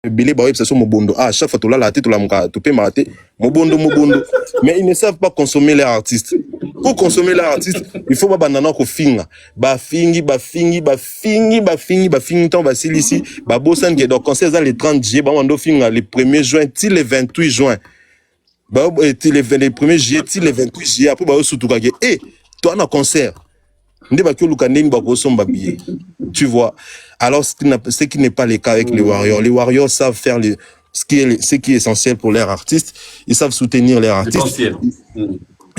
Billy Baoui, c'est sur Mobondo. Ah, chaque fois, tu l'as la tête, tu l'as topé, maté. Mobondo. Mais ils ne savent pas consommer les artistes. Pour consommer les artistes, il faut pas banana ko finga. Ba fingi, tant ba ici. Ba bosan qui est donc concert le 30 juillet, ba wando finga le 1er juin, til le 28 juin. Ba le 1er juillet, til le 28 juillet, après ba surtout kage. Eh, toi na concert. Tu vois. Alors, ce qui n'est pas le cas avec les Warriors. Les Warriors savent faire ce qui est essentiel pour leurs artistes. Ils savent soutenir leurs artistes.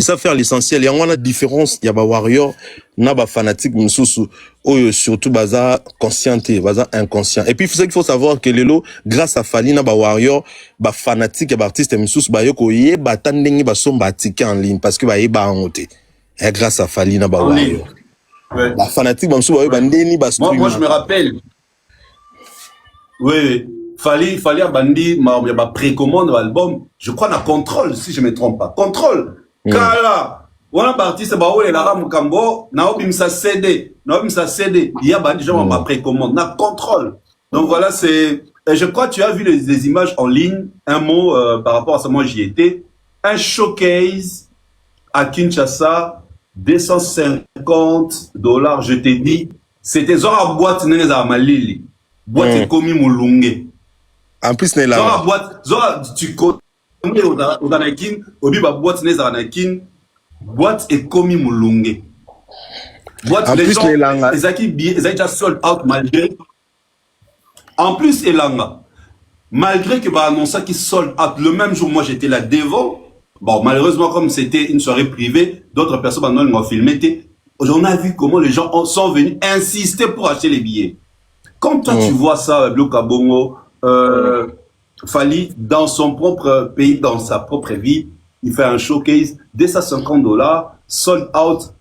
Et ça faire l'essentiel. Il y a une différence, il y a des warriors, na ba fanatique, surtout baza conscienté, baza inconscient. Et puis c'est qu'il faut savoir que lelo, grâce à Fali na ba warrior, ba fanatique et ba artiste msous ba yoko ye ba tandengi ba somba ticket en ligne parce que ba ye ba angote. Et grâce à Fali na ba warrior. Ouais. La fanatique ba msous ba yo ba ndeni ba stream. Moi je me rappelle. Oui, fallait abandi ma précommande l'album. Je crois na Contrôle si je me trompe pas. Contrôle. Kala. On a artiste ba ole la Mukambo, na obimsa CD, il y a bandi genre ma précommande na Contrôle. Donc voilà, c'est et je crois que tu as vu les images en ligne, un mot par rapport à ça, moi j'y étais, un showcase à Kinshasa, $250, je t'ai dit, c'était Zora boîte neza malili. Boîte komi mulunge. En plus n'est là. Zora boîte, Zora tu connais au Danakin, obi ba boîte neza Danakin, boîte et komi mulunge. Boîte en les plus gens, les Ezaki déjà sold out malgré. En plus Elanga, malgré que bah annonça qu'il sold out le même jour, moi j'étais là devant. Bon malheureusement comme c'était une soirée privée, d'autres personnes m'ont filmé. On a vu comment les gens sont venus insister pour acheter les billets. Quand toi tu vois ça, Bloka Bongo, Fali, dans son propre pays, dans sa propre vie, il fait un showcase, $250, sold out,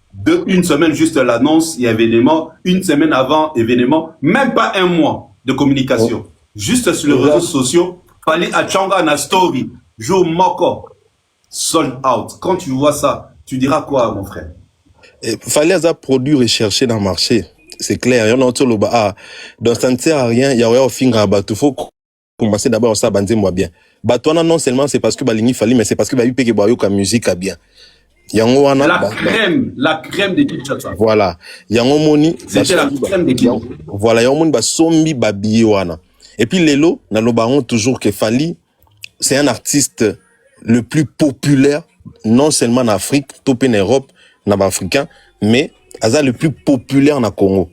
une semaine juste l'annonce, il y a événement, une semaine avant événement, même pas un mois de communication. Juste sur les réseaux sociaux, Fali Achanga na story, Joe Moko, sold out. Quand tu vois ça, tu diras quoi, mon frère? Fallait avoir produit recherché dans le marché. C'est clair. Il y en a le bas. Donc, ça ne sert à rien. Il y a un finger à battre. Il faut commencer d'abord ça, banzer moi bien. Batouana, non seulement c'est parce que Balini Fali, mais c'est parce que Babi Peke Boyo comme musique a bien. La crème de Kinshasa. Voilà. Yango Moni. C'était la crème de Kinshasa. Voilà. Yango Moni, Sombi Babi Wana. Et puis, Lelo, na lo baron toujours que Fali, c'est un artiste le plus populaire, non seulement en Afrique, top en Europe, en africain, mais Aza le plus populaire en Congo.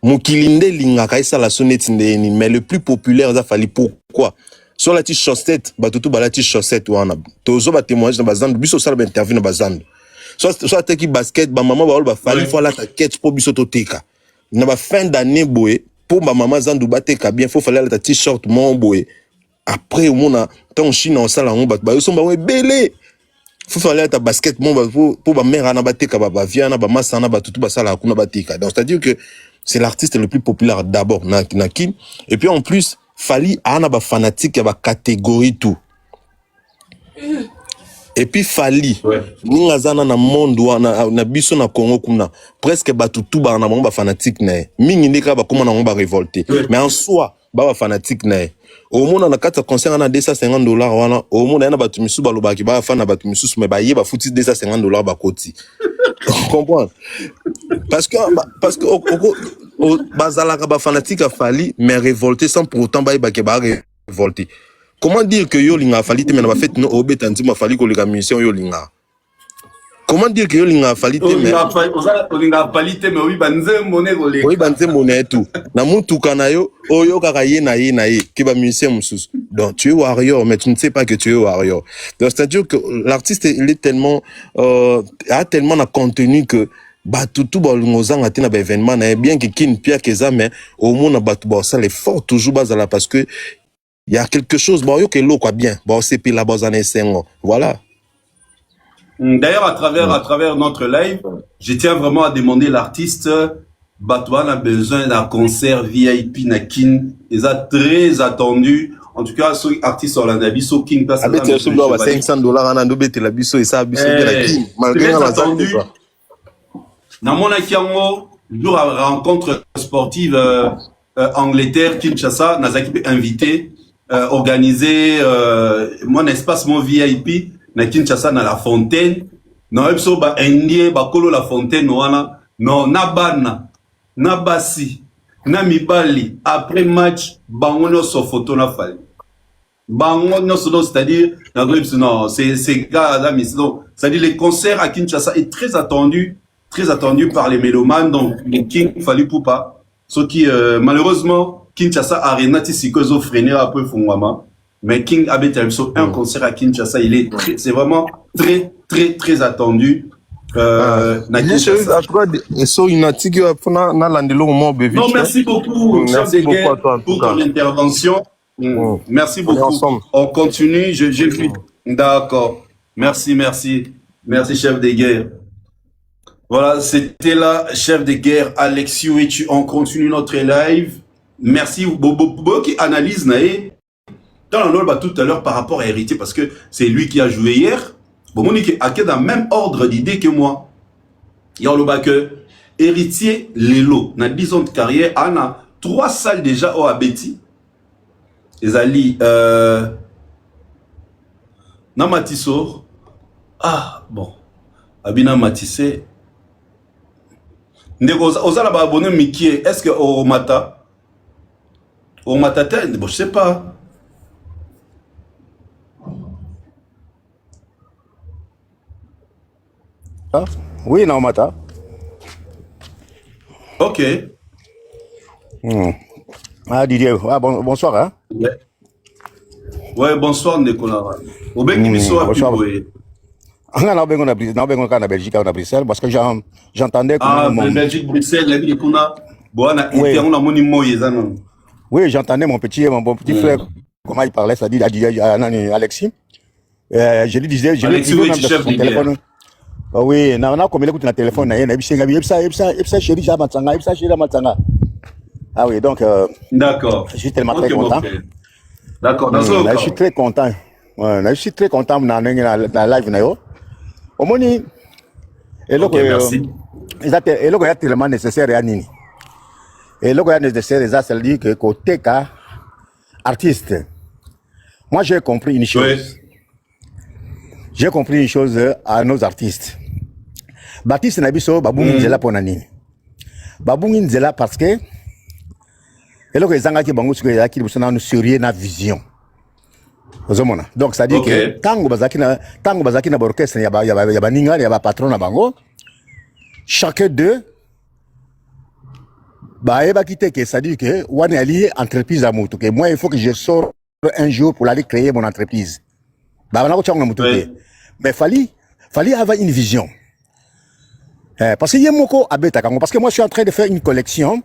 Mukilinde lingaka isa la sonete ndeni, mais le plus populaire Aza Fali. Pourquoi? Sur la petite chaussette, batutu balati chaussette wana. Tozo ba témoignage na bazando, biso sala ba interview na bazando. Soit teki basket, ba maman ba ba Fali faut la ta quête pour biso toteka. Na ba fin d'année boé, pour ba maman zandu bateka bien, faut fallait la t-shirt mon boé. Après au monde tant Chine en sala on ba yo somba we belé. Faut faire ta basket pour ma mère na bateka ba via na ba massa na batutu ba sala kuna bateka. Donc c'est-à-dire que c'est l'artiste le plus populaire d'abord na Kin, et puis en plus Fali ana ba fanatique ba catégorie tout. Et puis Fali ninga zana na monde na biso na Congo kuna presque batutu ba na ba fanatique na mingi ndeka ba comment na ba révolté, mais en soi ba fanatique na au monde na kata concert na $250 wana au monde na batu misu balobaki ba fa na batu misu mais ba ye ba futi $250 ba koti. Comprends? Parce que bazalaka ba fanatique a Fali mais révolté sans pour autant ba révolté. Comment dire que yo linga Fali te mais na ba fait no obetanti ma Fali ko les musiciens yo linga? Comment dire que yo linga Fali te mais linga Fali te mais oui banze monnaie ko les oui banze monnaie tout na mutu kana yo oyo kaka ye na ye ki ba musicien mususu. Donc tu es warrior mais tu ne sais pas que tu es warrior. Donc c'est-à-dire que l'artiste il est tellement a tellement de contenu que batutu ba ngozanga tina ba événement na bien que kin pia que ça mais au moins batu ba ça l'effort toujours bazala parce que il y a quelque chose bon yo que l'eau quoi bien bon c'est puis la bazane sengo voilà. D'ailleurs, à travers notre live, je tiens vraiment à demander l'artiste, Batouane a besoin d'un concert VIP Nakin. Ils ont très attendu. En tout cas, ceux artistes sur la Bisso King place. Avec $500 en andobete la Bisso et ça Bisso de la King. Malgré très attendu. Dans mon akiango, jour à rencontre sportive Angleterre, Kinshasa, Nazaki invité, organisé mon espace, mon VIP. Na Kinshasa na la fontaine na ebso ba indien ba kolo la fontaine wana no na bana na basi na mibali après match bango no so photo na Fali bango no so c'est-à-dire na non c'est gars là mais sinon c'est-à-dire les concerts à Kinshasa est très attendu par les mélomanes donc les King Fali Poupa ce qui malheureusement Kinshasa Arena ti sikozo freiner un peu fongwama Mais King Abbé Taïmso, un concert à Kinshasa, il est c'est vraiment très attendu. Na Kinshasa. Non, merci beaucoup, chef de guerre, pour ton intervention. Merci beaucoup. On continue, j'ai vu. D'accord. Merci, chef de guerre. Voilà, c'était là, chef de guerre Alexis Ouetu. On continue notre live. Merci Bobo qui analyse Naé. Dans le tout à l'heure par rapport à Héritier, parce que c'est lui qui a joué hier. Bon, Monique a dans le même ordre d'idée que moi. Il y a le que Héritier Lelo, dans 10 ans de carrière, on a 3 salles déjà au Abeti. Les alliés, Namatiso. Ah, bon. Abina Matissé. Ozala ba abonné Mickey, est-ce que Oromata bon, je sais pas. Ah, oui, non, Mata. Ok. Ah, Didier, ah, bonsoir. Hein? Ouais, bonsoir, Nicolas. Au bec, il soit plus beau. On a en Belgique, on a Bruxelles, parce que j'entendais que... Ah, Belgique, Bruxelles, la ville qu'on a. Bon, on a mon oui, j'entendais mon petit frère, comment il parlait, ça dit Alexis. Je lui disais, je lui disais même sur son téléphone. Oui, non, comme il écoute le téléphone, ah oui, donc... D'accord. Je suis tellement très content. D'accord, je suis très content. Je suis très content dans la live. Au moins, merci. Il y a tellement nécessaire à Nini. Et là, il y a nécessaire, ça veut dire que côté artiste, moi j'ai compris une chose. Oui. J'ai compris une chose à nos artistes. Baptiste Nabiso, Babungi Nzela pour Nani. Babungi Nzela parce que, et là, les Angaki Bango, qui nous surveillent na vision. Donc, ça dit que, tango bazaki na orchestre, il y a Ninga, il y a patron na Bango. Chacun d'eux, ça dit que, on est allié entreprise à Moutou. Moi, il faut que je sorte un jour pour aller créer mon entreprise. Mais fallait avoir une vision. Parce que Yemoko Abeta Kango, parce que moi je suis en train de faire une collection,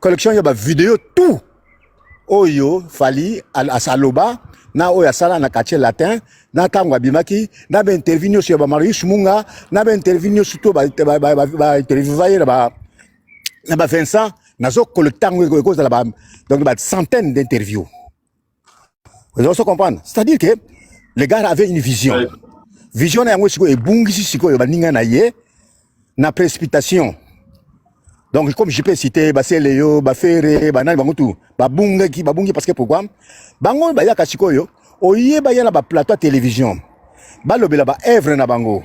il y a des vidéos, tout. Oyo, fallait à Saloba, na oya sala na quartier latin, na Kangwa Bimaki, na ben intervenir sur Marius Munga, na ben intervenir sur tout, interviewer na Vincent, na zo collectango donc centaines d'interviews. Vous allez comprendre. C'est-à-dire que les gars avaient une vision. Ouais. Vision na yango siko e bungisi siko yo baninga na ye na précipitation. Donc comme je peux citer Baseleo, Bafere, Banani bango tout, babungi parce que pourquoi? Bango ba yaka siko yo, oye ba yana ba plateau télévision. Ba lobela ba œuvre na bango.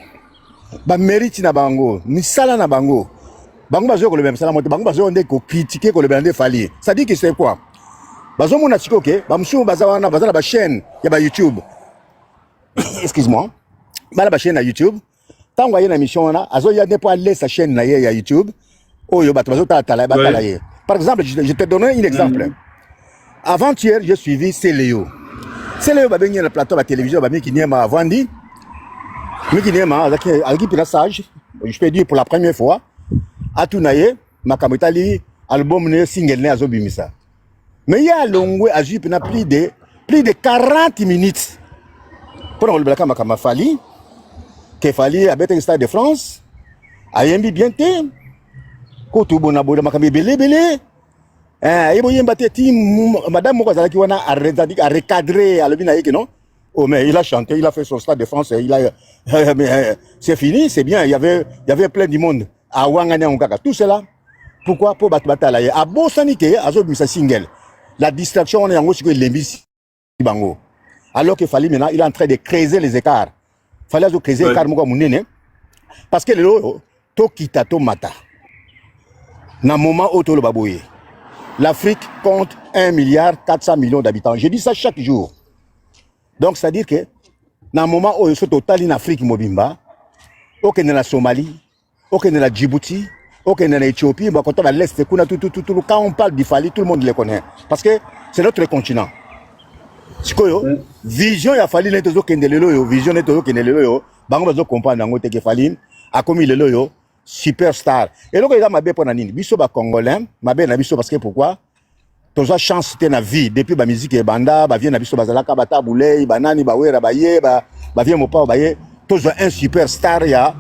Ba mérite na bango, misala na bango. Bango bazo ko le même sala monte, bango bazo ndé ko critiquer ko le bande fali. Ça dit que c'est quoi? Bazo mona siko ke, ba msu bazawana bazana ba chaîne ya ba YouTube. Excuse-moi. Mal la chaîne à YouTube. Tant qu'il y a une émission, il y a des points sa chaîne à YouTube. Oh, par exemple, je te donne un exemple. Avant-hier, j'ai suivi Céléo. Céléo va venir le plateau de la télévision, qui n'est pas vendu. Mais qui n'est pas avec un sage. Je peux dire pour la première fois. À Tounaye, ma camétali, album single à Zobimisa. Mais il y a longue à Jupe, plus de 40 minutes. Pour le black à Fali, que Fali a bête Stade de France, a yembi bien té, kotu bonabo makambi belé, et bon yembaté madame Mokazala qui wana a recadré à l'obinaï non? Oh mais il a chanté, il a fait son Stade de France, il a, c'est fini, c'est bien, il y avait plein du monde à Wangane Onkaka, tout cela, pourquoi pour battre bataille à Bosanike, à Zobimisa single, la distraction on est en gros sur l'embis bango. Alors qu'il fallait maintenant, il est en train de creuser les écarts. Il fallait creuser les écarts, parce que le to kita to mata. Dans le moment où le babouye, l'Afrique compte 1,4 milliard d'habitants. Je dis ça chaque jour. Donc, c'est-à-dire que dans le moment où il est total en Afrique, mobimba, aucun dans la Somalie, aucun dans la Djibouti, aucun dans l'Éthiopie, quand on va à l'Est, quand on parle d'Ifali, tout le monde le connaît. Parce que c'est notre continent. sikoyo vision ya Fally ne tozo kende lelo yo vision ne tozo kende lelo yo bango bazo comprendre ngo te ke Fally akomi lelo yo superstar et donc eza mabe pona nini biso ba congolais mabe na biso parce que pourquoi toza chance te na vie depuis ba musique e banda ba vie na biso bazalaka batabulei banani bawera baye ba vie mopa baye toza un superstar ya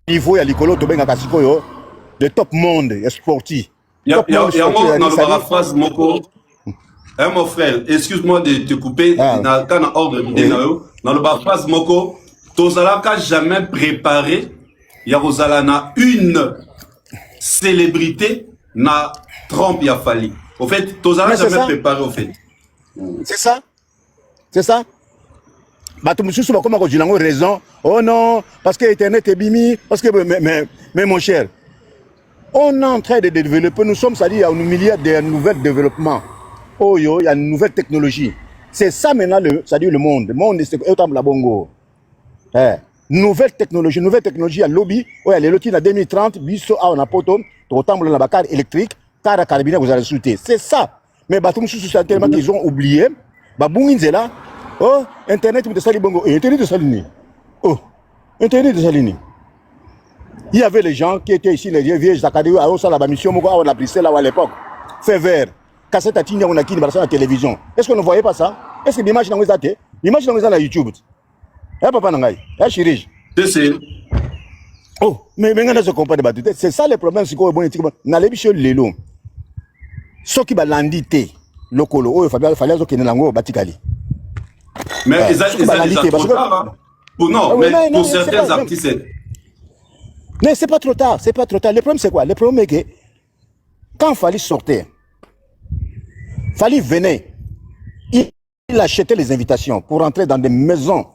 niveau ya likolo to benga kasikoyo de top monde sportif. Il y a dans le paraphrase moko. Hein, mon frère, excuse-moi de te couper dans l'ordre vidéo. Dans le paraphrase moko, tozalaka jamais préparé. Il y a une célébrité na Trump ya Fally. Au fait, tozalaka jamais préparé au fait. C'est ça. C'est ça. Bato mususu bakoma ko jilango raison. Oh non, parce que internet est bimi, parce que mais mon cher. On est en train de développer, nous sommes, c'est-à-dire, au milieu des nouveaux développements. Oh yo, il y a une nouvelle technologie. C'est ça maintenant, c'est-à-dire le monde. Le monde, c'est autant la bongo. Nouvelle technologie, il y a lobby. Oh, il y a les lotis en 2030, biso, on a poto, autant la bacar électrique, car à carabiner, vous allez sauter. C'est ça. Mais batum sous tellement qu'ils ont oublié. Babunginzela. Oh, Internet, vous êtes bongo. Internet de Salini. Oh, Internet de Salini. Il y avait les gens qui étaient ici, les vieux Zakadéo, à Osa, la mission, on a pris là à l'époque. Fait vert. Cassette à Tigna, on a quitté la télévision. Est-ce qu'on ne voyait pas ça? Est-ce que l'image dans les athées? L'image dans les athées YouTube. Eh, papa Nangaï, eh, Chirige. C'est. Oh, mais maintenant, je comprends pas. C'est ça le problème, c'est qu'on est bon. N'a les bichons lélo. Ce qui va l'anditer, le colo, oh, il fallait qu'il y ait un langue, batikali. Mais ils ont trop tard. Non, mais pour certains artistes. Mais c'est pas trop tard, c'est pas trop tard. Le problème c'est quoi? Le problème est que quand Fally sortait, Fally venait, il achetait les invitations pour entrer dans des maisons.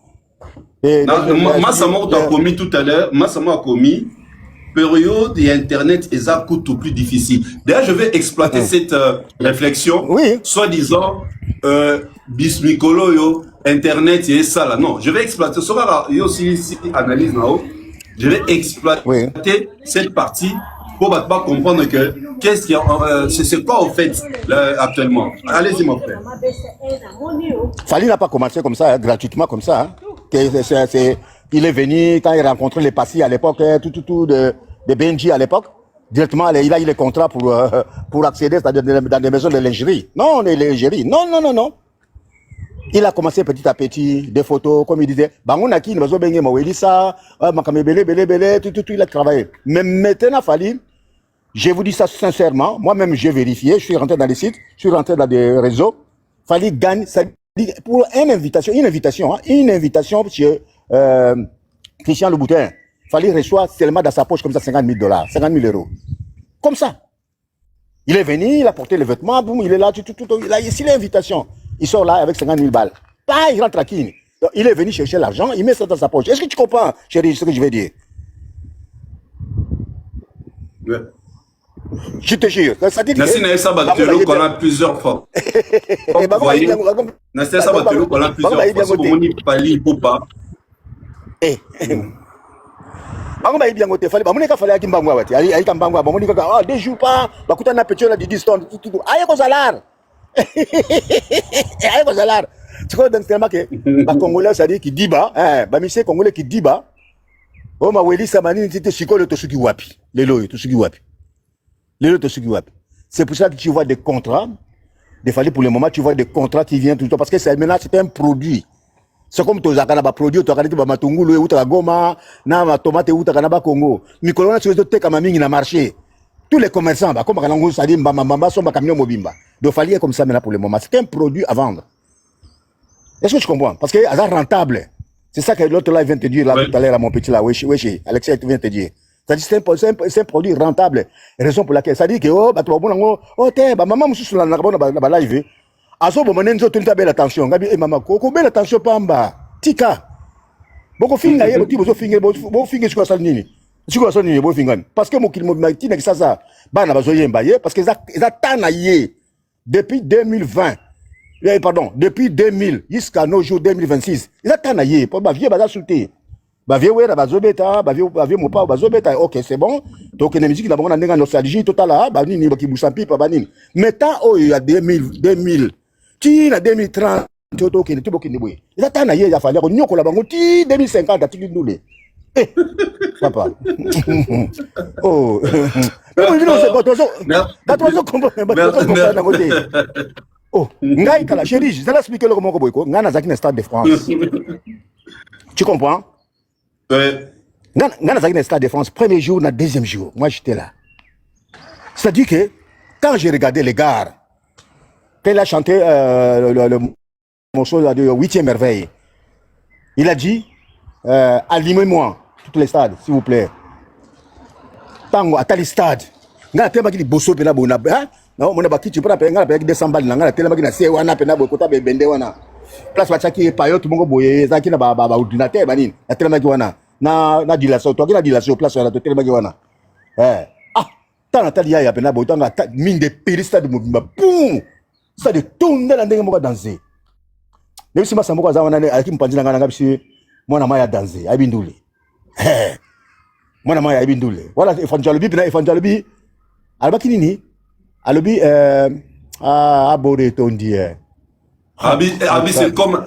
Massamo a commis tout à l'heure, Massamo a commis période et Internet et ça coûte tout plus difficile. D'ailleurs, je vais exploiter cette réflexion, oui. Soi-disant, Bismikolo, yo, Internet et ça là. Non, je vais exploiter. Il y a aussi ici analyse là-haut. Je vais exploiter cette partie pour pas comprendre que qu'est-ce qu'il y a, c'est quoi au fait là, actuellement. Allez-y mon frère. Fally n'a pas commencé comme ça, gratuitement comme ça. Il est venu quand il rencontrait les passés à l'époque, tout de Benji à l'époque. Directement, il a eu les contrats pour accéder dans des maisons de lingerie. Non, les lingeries. Non. Il a commencé petit à petit, des photos, comme il disait, on a qui, il a travaillé. Mais maintenant, Fally, je vous dis ça sincèrement, moi-même j'ai vérifié, je suis rentré dans les sites, je suis rentré dans des réseaux, Fally gagne, ça dit, pour une invitation chez Christian Louboutin, Fally reçoit seulement dans sa poche comme ça $50,000, 50 000 €. Comme ça. Il est venu, il a porté les vêtements, boum, il est là, il a ici l'invitation. Il sort là avec 50 000 balles. Là, il rentre à Kine. Donc, il est venu chercher l'argent, il met ça dans sa poche. Est-ce que tu comprends, chérie, ce que je vais dire? Ouais. Je te jure. Ça dit que... Merci, Naïssa Batelo, qu'on a plusieurs fois. Comme vous voyez, Naïssa Batelo, qu'on a plusieurs fois. C'est pour mon Fally Poupa. Eh. Bango bien côté Fally, bango ka Fally akimbango wati. Ayi kambango, bango ni ka 2 jours pas, bakuta na petrol la distance tout. Ayi ko salar. Ayi ko salar. Tu vois donc tellement que ba Congolais ça dit qui dit ba, ba monsieur Congolais qui dit ba. Oh ma weli samani tete shikolo to suki wapi. Lelo to suki wapi. C'est pour ça que tu vois des contrats. Des Fally pour le moment tu vois des contrats qui viennent tout le temps parce que c'est maintenant c'est un produit. C'est comme tous les produits, tu as dit que matungulu ou ta goma, na tomate ou ta kanaba Congo. Mikolo na tu te kamaming na marché. Tous les commerçants, comme Kalango Sadim, Bamba, sont camion mobimba. Donc Fally est comme ça maintenant pour le moment. C'est un produit à vendre. Est-ce que tu comprends? Parce que c'est rentable. C'est ça que l'autre là vient te dire là tout à l'heure à mon petit là, wesh, Alexis vient te dire. C'est un produit rentable. Raison pour laquelle ça dit que maman monsieur la live. Azo bomanenzo tunta belle attention. Gabi e mama koko belle attention pamba. Tika. Boko finga yebo ti bozo finga bo finga siko sal nini. Siko sal nini bo finga. Parce que mo kilimo makiti na kisasa bana bazo yemba ye parce que za tana ye depuis 2020. Pardon, depuis 2000 jusqu'à nos jours 2026. Za tana ye pour ba vie baza souté. Ba vie wera bazo beta, ba vie mo pa bazo beta. OK, c'est bon. Donc la musique na bango na ndenga nostalgie totala ba nini ba kibusa pipa ba nini. Mais tant oh il y a 2000 qui na 2030 Toto qui n'était pas qui n'est pas. Il a il a fallu qu'on y ait 2050 à Tiki Noulé. Eh, papa. Oh. Oh, ngai kala chérie, je vais l'expliquer comment on peut ngana zaki na stade de France. Tu comprends? Ouais. Ngana zaki na stade de France premier jour na deuxième jour. Moi j'étais là. C'est-à-dire que quand j'ai regardé les gars, quand il a chanté le morceau de 8e merveille, il a dit allumez-moi tous les stades s'il vous plaît. Tango à tel stade. Ngana tellement qu'il bosso pena bona. Non, mon abaki tu prends ngana payaki 200 balles ngana tellement qu'il na se wana pena bokota be bende wana. Place bataki payo tout mongo boye zaki na ba ordinateur banini. Na tellement ki wana. Na dilation toi qui na dilation place wana tellement ki wana. Tant Natalia ya pena boy tanga mine de pérista de mobimba. Boum. Ça de tourner la ndenge moko danser. Même si ma samoko za wana alaki mpanzi ngana ngabisi mwana maya danser. Abindule. Mwana maya abindule. Voilà Evangelobi pena Evangelobi. Albaki nini? Alobi abordé ton dia. Abi c'est comme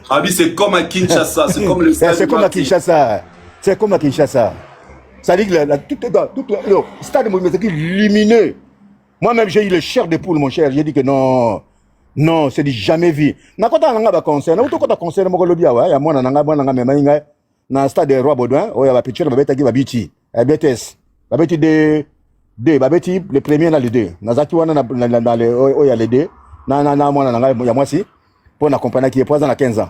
à Kinshasa, c'est comme le stade. C'est comme à Kinshasa. C'est comme à Kinshasa. Ça dit que le stade de Moulin est lumineux. Moi-même j'ai eu le chair de poule mon cher, j'ai dit que non. Non, c'est dit jamais vu. Na kota nanga ba concert, na uto kota concert moko lobi awa, ya mwana nanga mema inga na stade de Roi Baudouin, oya ba picture ba beta ki ba biti. BTS. Ba beti de babeti le premier dans les deux nazaki wana dans les oya les deux na mwana nanga ya mwasi pour na compagnie qui est présent à 15 ans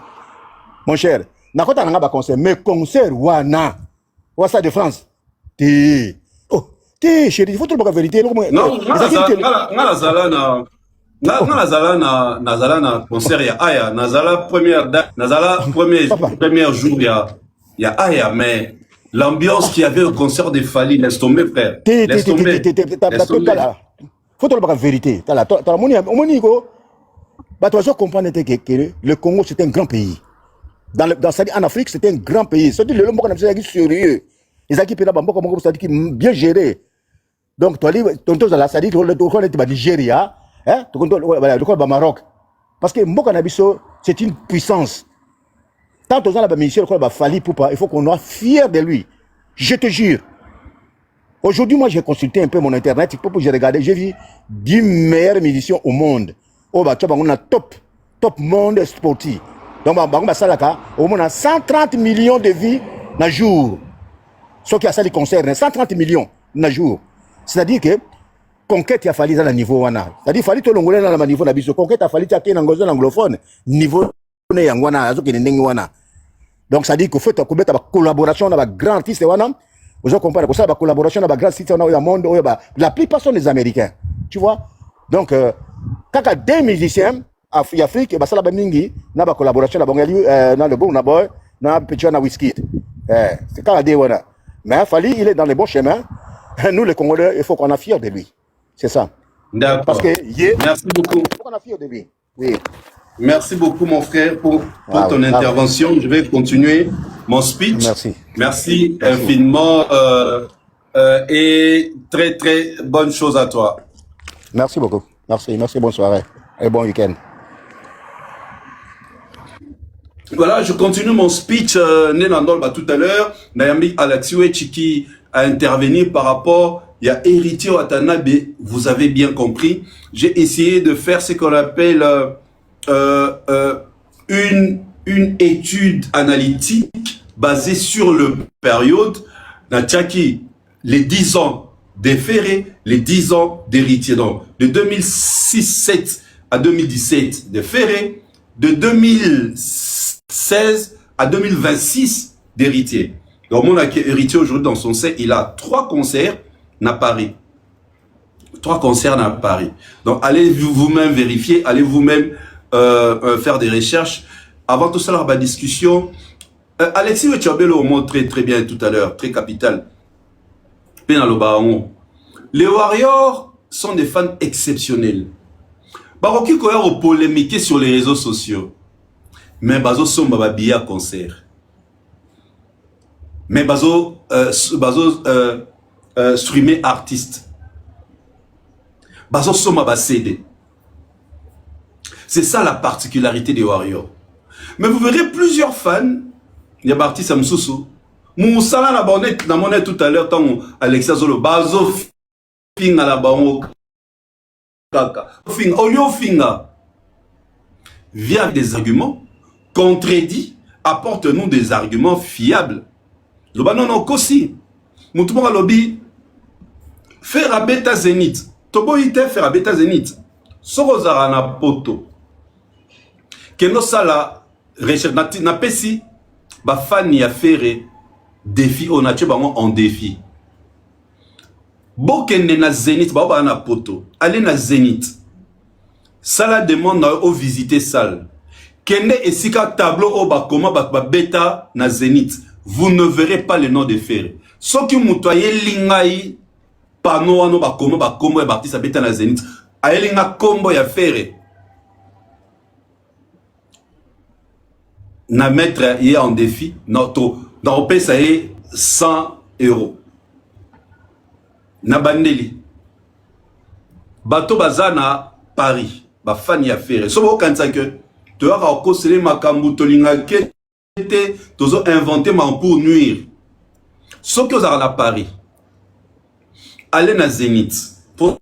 mon cher na kota nanga ba concert mais concert wana au Stade de France ti chérie il faut tout la vérité non nazala na concert ya aya nazala première jour ya aya mais l'ambiance qu'il y avait au concert de Fali, laisse tomber, frère. Laisse tomber. Faut la vérité. Tu comprendre que le Congo, c'est un grand pays. En Afrique, c'est un grand pays. C'est-à-dire que le monde est sérieux. Les équipes sont bien gérées. Donc, tu as dit, ça dit que le Nigeria, le Maroc. Parce que c'est une puissance. Tant aux gens là-bas, Michel, il faut qu'on soit fier de lui. Je te jure. Aujourd'hui, moi, j'ai consulté un peu mon internet. J'ai regardé, j'ai vu 10 meilleures musiciens au monde. On a top monde sportif. Donc, on a 130 millions de vies par jour. Ce qui a ça les concerts, 130 millions par jour. C'est-à-dire que conquête a fallu dans le niveau. C'est-à-dire qu'il fallait tout le monde dans le niveau. Conquête a fallu qu'il y ait un anglophone. Niveau. Donc ça dit qu'il faut mettre la collaboration avec grand artiste vous comprenez que ça la collaboration avec grand artiste au monde la plupart sont des Américains tu vois donc quand il y a des musiciens en Afrique ça la mingi na ba collaboration dans le bon na boy na petit na whisky c'est quand des wana mais Fally il est dans les bons chemins nous les Congolais il faut qu'on a fier de lui c'est ça parce que merci beaucoup il faut qu'on a fier de lui oui. Merci beaucoup, mon frère, pour ton intervention. Je vais continuer mon speech. Merci infiniment et très, très bonne chose à toi. Merci beaucoup. Merci, bonne soirée et bon week-end. Voilà, je continue mon speech. Nénandol, tout à l'heure, Nayami Alaxiwe Chiki a intervenu par rapport. Il y a Héritier Watanabe, vous avez bien compris. J'ai essayé de faire ce qu'on appelle une étude analytique basée sur le période d'Atchaki, les 10 ans des Ferré, les 10 ans d'Héritier. Donc, de 2006-7 à 2017 des Ferré, de 2016 à 2026 d'Héritier. Donc, mon Héritier aujourd'hui dans son set, il a 3 concerts à Paris. 3 concerts à Paris. Donc, allez vous-même vérifier, allez vous-même faire des recherches. Avant tout ça, la discussion. Alexis Wetchabelo montre très bien tout à l'heure, très capital. Les Warriors sont des fans exceptionnels. Baroki Koya au polémiquer sur les réseaux sociaux. Mais Bazo sont bababia concert. Mais Bazo streamer artiste. Bazo sont CD. C'est ça la particularité des Warriors. Mais vous verrez plusieurs fans, il y a artiste Samsusu, Moussala na bonnet, na monnaie tout à l'heure, tant Alexia Zolo, Bazo Finga la bango, Kaka, Finga, Olio Finga, via des arguments, contredit, apporte-nous des arguments fiables. Le non, Kossi, Moutouma lobby, faire à bêta zénith, Tobo ite faire à bêta zénith, Sorozara na poto, Keno Sala, recherche, na pesi, ba fan ya faire défi, on a tué en défi. Bokende na zénith, ba na poto, allez na zénith, Sala demande au visiter salle. Kende esika tableau au bakoma ba bêta na zénith. Vous ne verrez pas le nom de fer. Ce qui moutoye lingai pano ano bakoma bakombo ya bâti sa bêta na zénith. Ayelinga kombo ya fer. Na mettre hier en défi, dans le ça est 100 €. Na bandeli. Bato bazana Paris. Ba fan ya fer. So bo kanisa que tu as recosé makambu tolinga ke tozo inventé pour nuire. Ce que vous avez à Paris. Allez na Zénith. Pour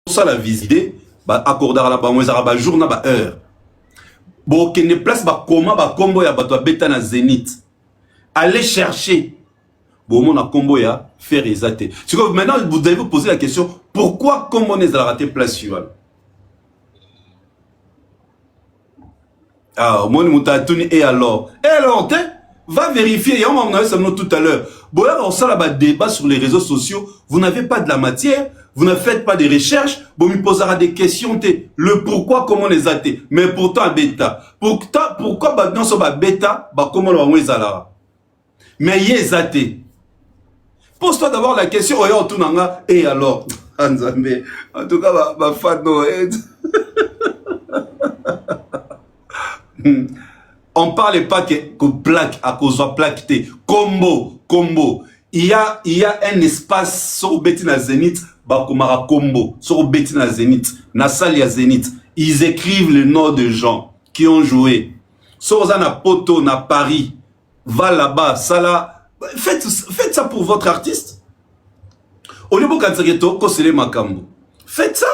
ça la visiter, accorder à la ba jour na ba heure. Bon, qu'il ne place ba koma ba combo ya bato beta na Zénith. Allez chercher. Bon, mon a combo ya faire exaté. Maintenant vous devez vous poser la question, pourquoi comme on est à rater place suivante? Ah, mon moutatouni et alors? Va vérifier, il y a un tout à l'heure. Bon, on sait là-bas débat sur les réseaux sociaux, vous n'avez pas de la matière, vous ne faites pas de recherches, bon, il posera des questions, le pourquoi, comment les athées, mais pourtant bêta. Pourquoi maintenant sur bêta, comment on va les alara? Mais y est athée. Pose-toi d'abord la question, et alors? En tout cas, ma fan, on parle pas que plaque à cause de plaque combo. Il y a un espace sur Betina Zénith, bakomara combo, sur Betina Zénith, na salle ya Zénith. Ils écrivent le nom de gens qui ont joué. Sur na Poto, na Paris, va là-bas, ça là. Faites ça pour votre artiste. Au lieu de kosele makambo. Faites ça.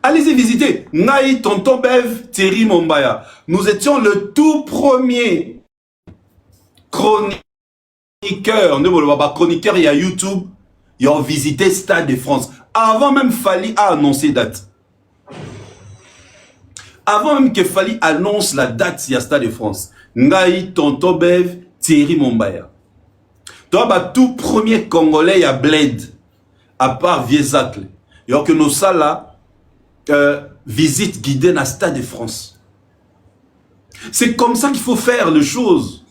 Allez-y visiter. Naï, Tonton Bev, Thierry Mombaya. Nous étions le tout premier chroniqueur. Chroniqueur, il y a YouTube. Ils ont visité Stade de France. Avant même Fali a annoncé date. Avant même que Fali annonce la date, il y a Stade de France. Naï, Tonton Bev, Thierry Mombaya. Toi, tout premier Congolais, il y a Bled. À part Viezacle. Il y a que nos salles là. Visite guidée dans le Stade de France. C'est comme ça qu'il faut faire les choses.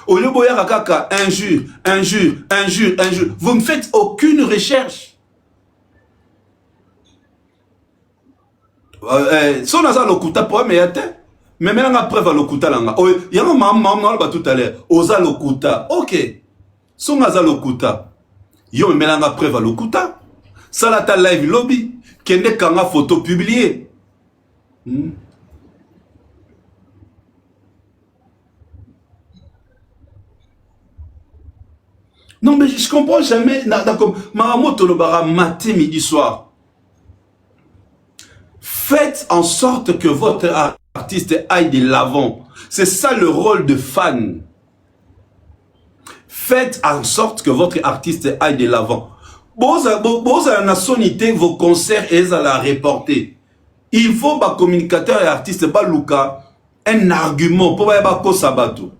Au lieu de kaka, injure. Vous ne faites aucune recherche. Si on a ça lokuta pour mais mais maintenant après va lokuta langa. Il y a un maman tout à l'heure. Oza lokuta. Ok. Si on a ça lokuta. Yo mais maintenant après va lokuta. Ça la ta live lobby. Kende kanga photo publiée. Non mais je comprends jamais. Maramoto le bara matin, midi, soir. Faites en sorte que votre artiste aille de l'avant. C'est ça le rôle de fan. Faites en sorte que votre artiste aille de l'avant. Vous avez vos concerts et à la reporter. Il faut que communicateur et artiste pas Luka un argument pour pas sabato.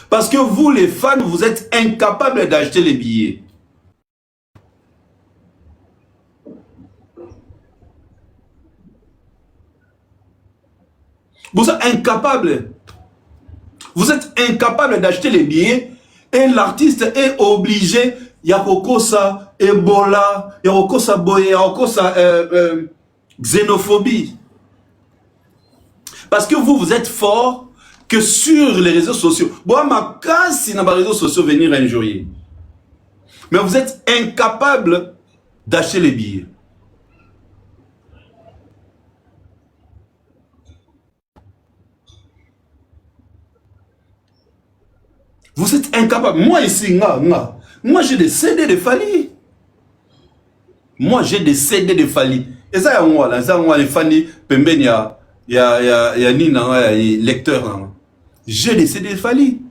Parce que vous les fans vous êtes incapables d'acheter les billets. Vous êtes incapables. Vous êtes incapables d'acheter les billets et l'artiste est obligé. Yakokosa, Ebola, Yakokosa Boye, Yakokosa xénophobie. Parce que vous êtes fort que sur les réseaux sociaux. Bon, ma casse, si dans les réseaux sociaux venir injurier. Mais vous êtes incapable d'acheter les billets. Vous êtes incapable. Moi ici, moi j'ai des CD de Fali. Moi j'ai des CD de Fali. Et ça, les Fali, Pemben, il y a Nina, lecteur. J'ai des CD de Fali.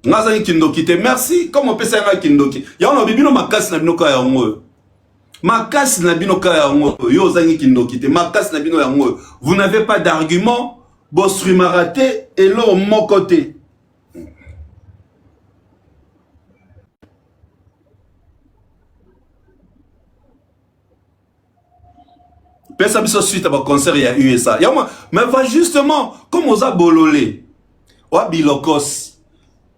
Merci. Comment on peut faire un Kindoki? Il y a un bibino ma casse na binoka ya ngo. Ma casse na binoka ya ngo. Yo zangi Kindoki te. Ma casse na bino ya ngo. Vous n'avez pas d'argument. Boss raté et là au mon côté. Personne ne suite à mon concert il y a USA. Mais va justement comme aux a bololé. Wa bilokos.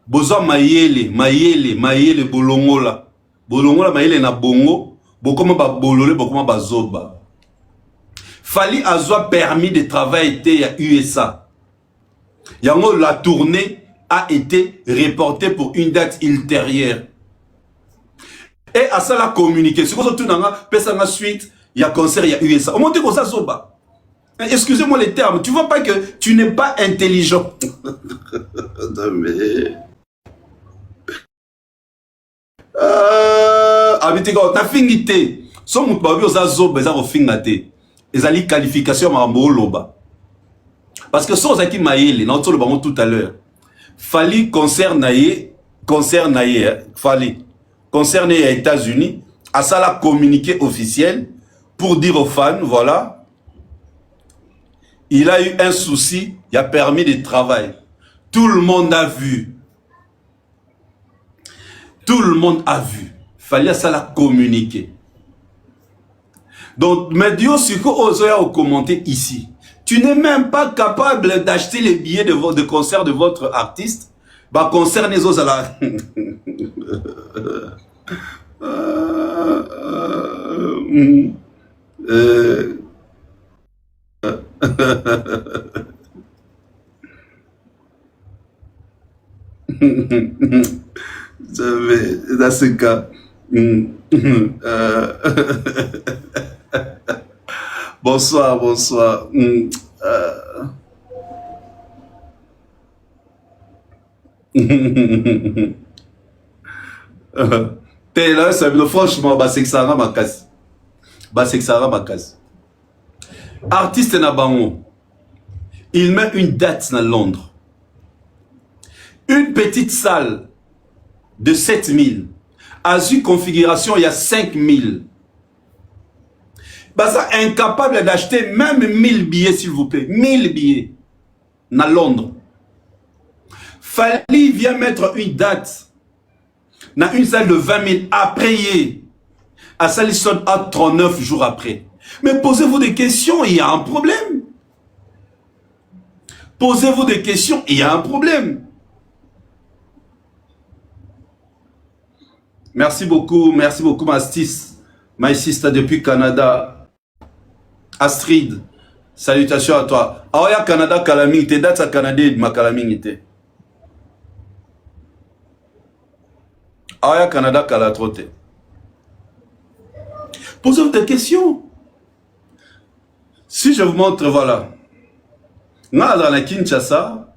Bozo mayele bolongola. Bolongola mayele na bongo. Bokoma ba bololé, bokoma ba zoba. Fali azwa permis de travail était à USA. Yango la tournée a été reportée pour une date ultérieure. Et à ça la communiqué. Ce qu'on tout nanga pesa suite, il y a concert il y a USA. Au monte ko ça zoba. Excusez-moi les termes, tu vois pas que tu n'es pas intelligent. Mais abitiko ta fingité. So mutu ba bio za zoba za ko fingate. Ezali qualification ma loba. Parce que ça qui maïle, non tout le bango tout à l'heure. Fali concerne Fali concerne les États-Unis à ça la communiqué officiel pour dire aux fans voilà, il a eu un souci, il a permis de travail. Tout le monde a vu. Tout le monde a vu. Fallait ça la communiquer. Donc, mais Dieu, ce que vous avez commenté ici, tu n'es même pas capable d'acheter les billets de concert de votre artiste. Bah, concert les autres à la... Dans ce cas... Bonsoir, bonsoir. Là, franchement, c'est que ça rend ma casse. C'est que ça rend ma casse. Artiste na bango. Il met une date dans Londres. Une petite salle de 7000. À une configuration, il y a 5000. Ça incapable d'acheter même 1000 billets, s'il vous plaît. 1000 billets. Dans Londres. Fali vient mettre une date. Dans une salle de 20 000 après. À ça, il sonne à 39 jours après. Mais posez-vous des questions, il y a un problème. Posez-vous des questions, il y a un problème. Merci beaucoup, Mastis. My sister depuis Canada. Astrid, salutations à toi. Aoya Canada Kalaming, tes dates à Canada ma Kalaming était. Aoya Canada Kalatrote. Posez-vous des questions. Si je vous montre, voilà. Nga dans la Kinshasa.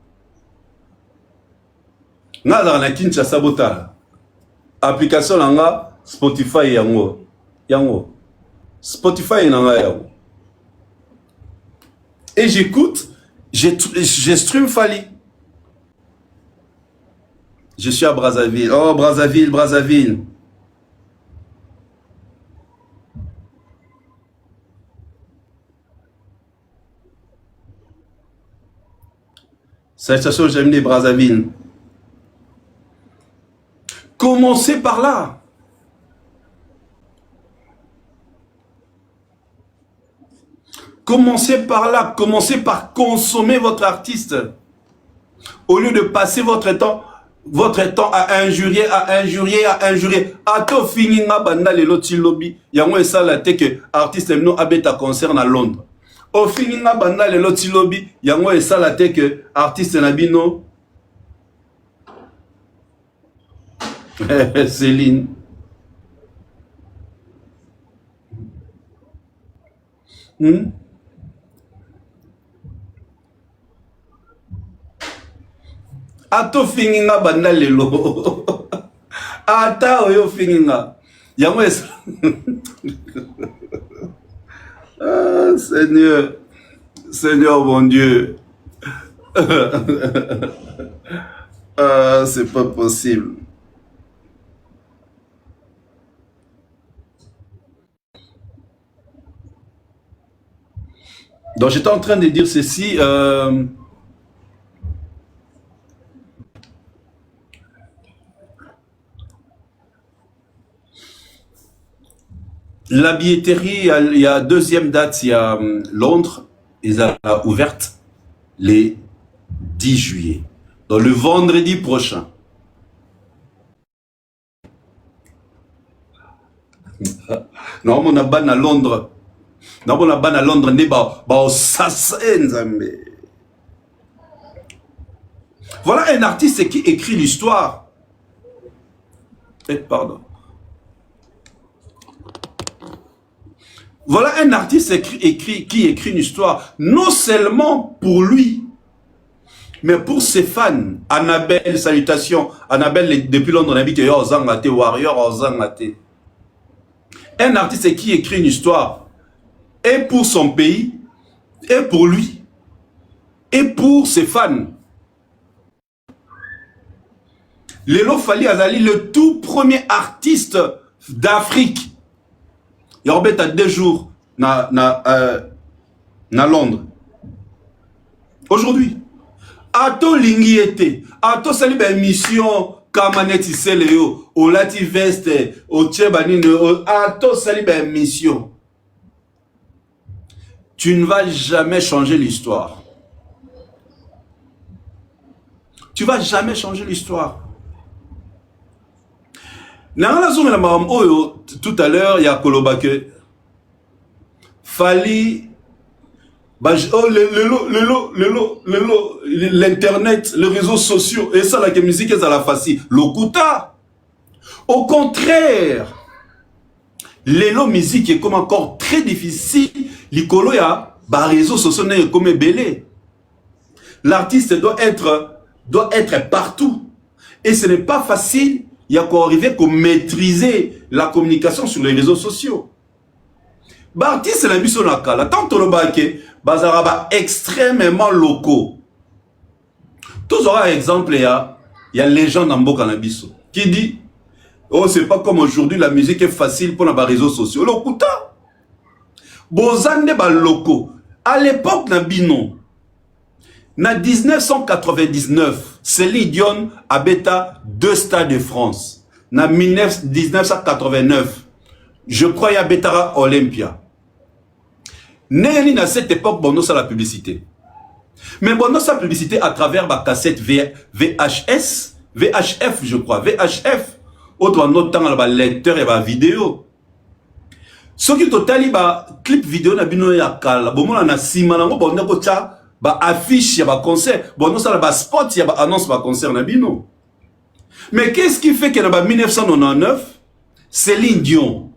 Nga dans la Kinshasa Bota. Application langa Spotify yango. Yango. Spotify nanga yango. Et j'écoute, je stream Fali. Je suis à Brazzaville. Oh, Brazzaville. Salutations, j'aime les Brazzaville. Commencez par là. Commencez par là, commencez par consommer votre artiste. Au lieu de passer votre temps à injurier. Ato fini nga banda le loti lobby. Yango esa la te que artiste no abeta concert à Londres. Au fini nga banda le loti lobby. Yango esa la te que artiste nabino. Céline. Ato finginga banda lelo. Ata oyo finginga. Yango es. Ah, Seigneur. Seigneur mon Dieu. Ah, c'est pas possible. Donc j'étais en train de dire ceci. La billetterie, il y a deuxième date, il y a Londres, ils ont ouverte les 10 juillet. Donc le vendredi prochain. Non, on a ban à Londres. Non, on a ban à Londres, voilà un artiste qui écrit l'histoire. Pardon. Voilà un artiste qui écrit une histoire, non seulement pour lui, mais pour ses fans. Annabelle, salutations. Annabelle, depuis Londres, on habite Ozangate, Warrior, Ozangate. Un artiste qui écrit une histoire, et pour son pays, et pour lui, et pour ses fans. Lelo Fali Azali, le tout premier artiste d'Afrique. Il y a 2 jours na Londres. Aujourd'hui. Ato lingi ete. Ato sali ba émission kamaneti seleo. Olati veste. Ochebanine. Ato sali ba émission. Tu ne vas jamais changer l'histoire. Tu ne vas jamais changer l'histoire. Tout à l'heure, il y a Kolobake. Fali. L'internet, les réseaux sociaux. Et ça, la musique, est à la facile. L'Okuta. Au contraire. L'élo musique est comme encore très difficile. L'icolo ya, bah réseaux sociaux n'est comme belé. L'artiste doit être partout. Et ce n'est pas facile. Il y a qu'à arriver à maîtriser la communication sur les réseaux sociaux. Barti, c'est la mission locale. Tant que le bazaraba extrêmement locaux. Tous aura exemple, il y a légende en Bokanabiso qui dit oh, c'est pas comme aujourd'hui, la musique est facile pour les réseaux sociaux. Lokuta. Bozande ba locaux. À l'époque, Nabino. En 1999, Céline Dion habita 2 stades de France. En 1989, je crois qu'il y a Betara Olympia. Néani à cette époque, bon, ça la publicité. Mais bon, ça la publicité à travers la cassette VHS, VHF, je crois, VHF. Autre en autre temps, le lecteur et la vidéo. Ce qui total, il clip vidéo na bino ya kala. Bon, on a sima nango, bon, on a ba affiche, ya ba concert. Bon, non, ça ba spot, ya ba annonce ba concert na bino. Mais qu'est-ce qui fait qu'en 1999, Céline Dion,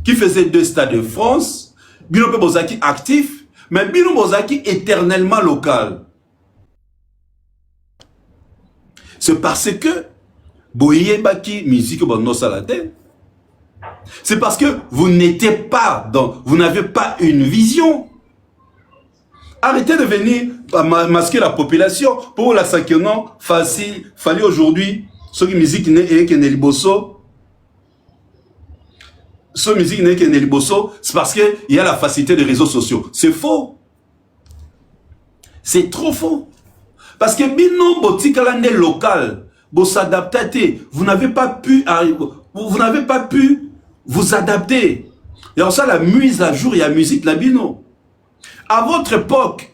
qui faisait 2 stades de France, Bino Bozaki actif, mais Bino Bozaki éternellement local. C'est parce que Boye Baki musique bon salade. C'est parce que vous n'étiez pas dans, vous n'avez pas une vision. Arrêtez de venir masquer la population pour la saquement facile. Fallait aujourd'hui, ceux qui musique n'est que Neliboso. Ce musique n'est que Neliboso, c'est parce qu'il y a la facilité des réseaux sociaux. C'est faux. C'est trop faux. Parce que Bino Botikalande local, vous s'adapter, vous n'avez pas pu vous adapter. Et en ça, la mise à jour, il y a musique, la Bino. À votre époque,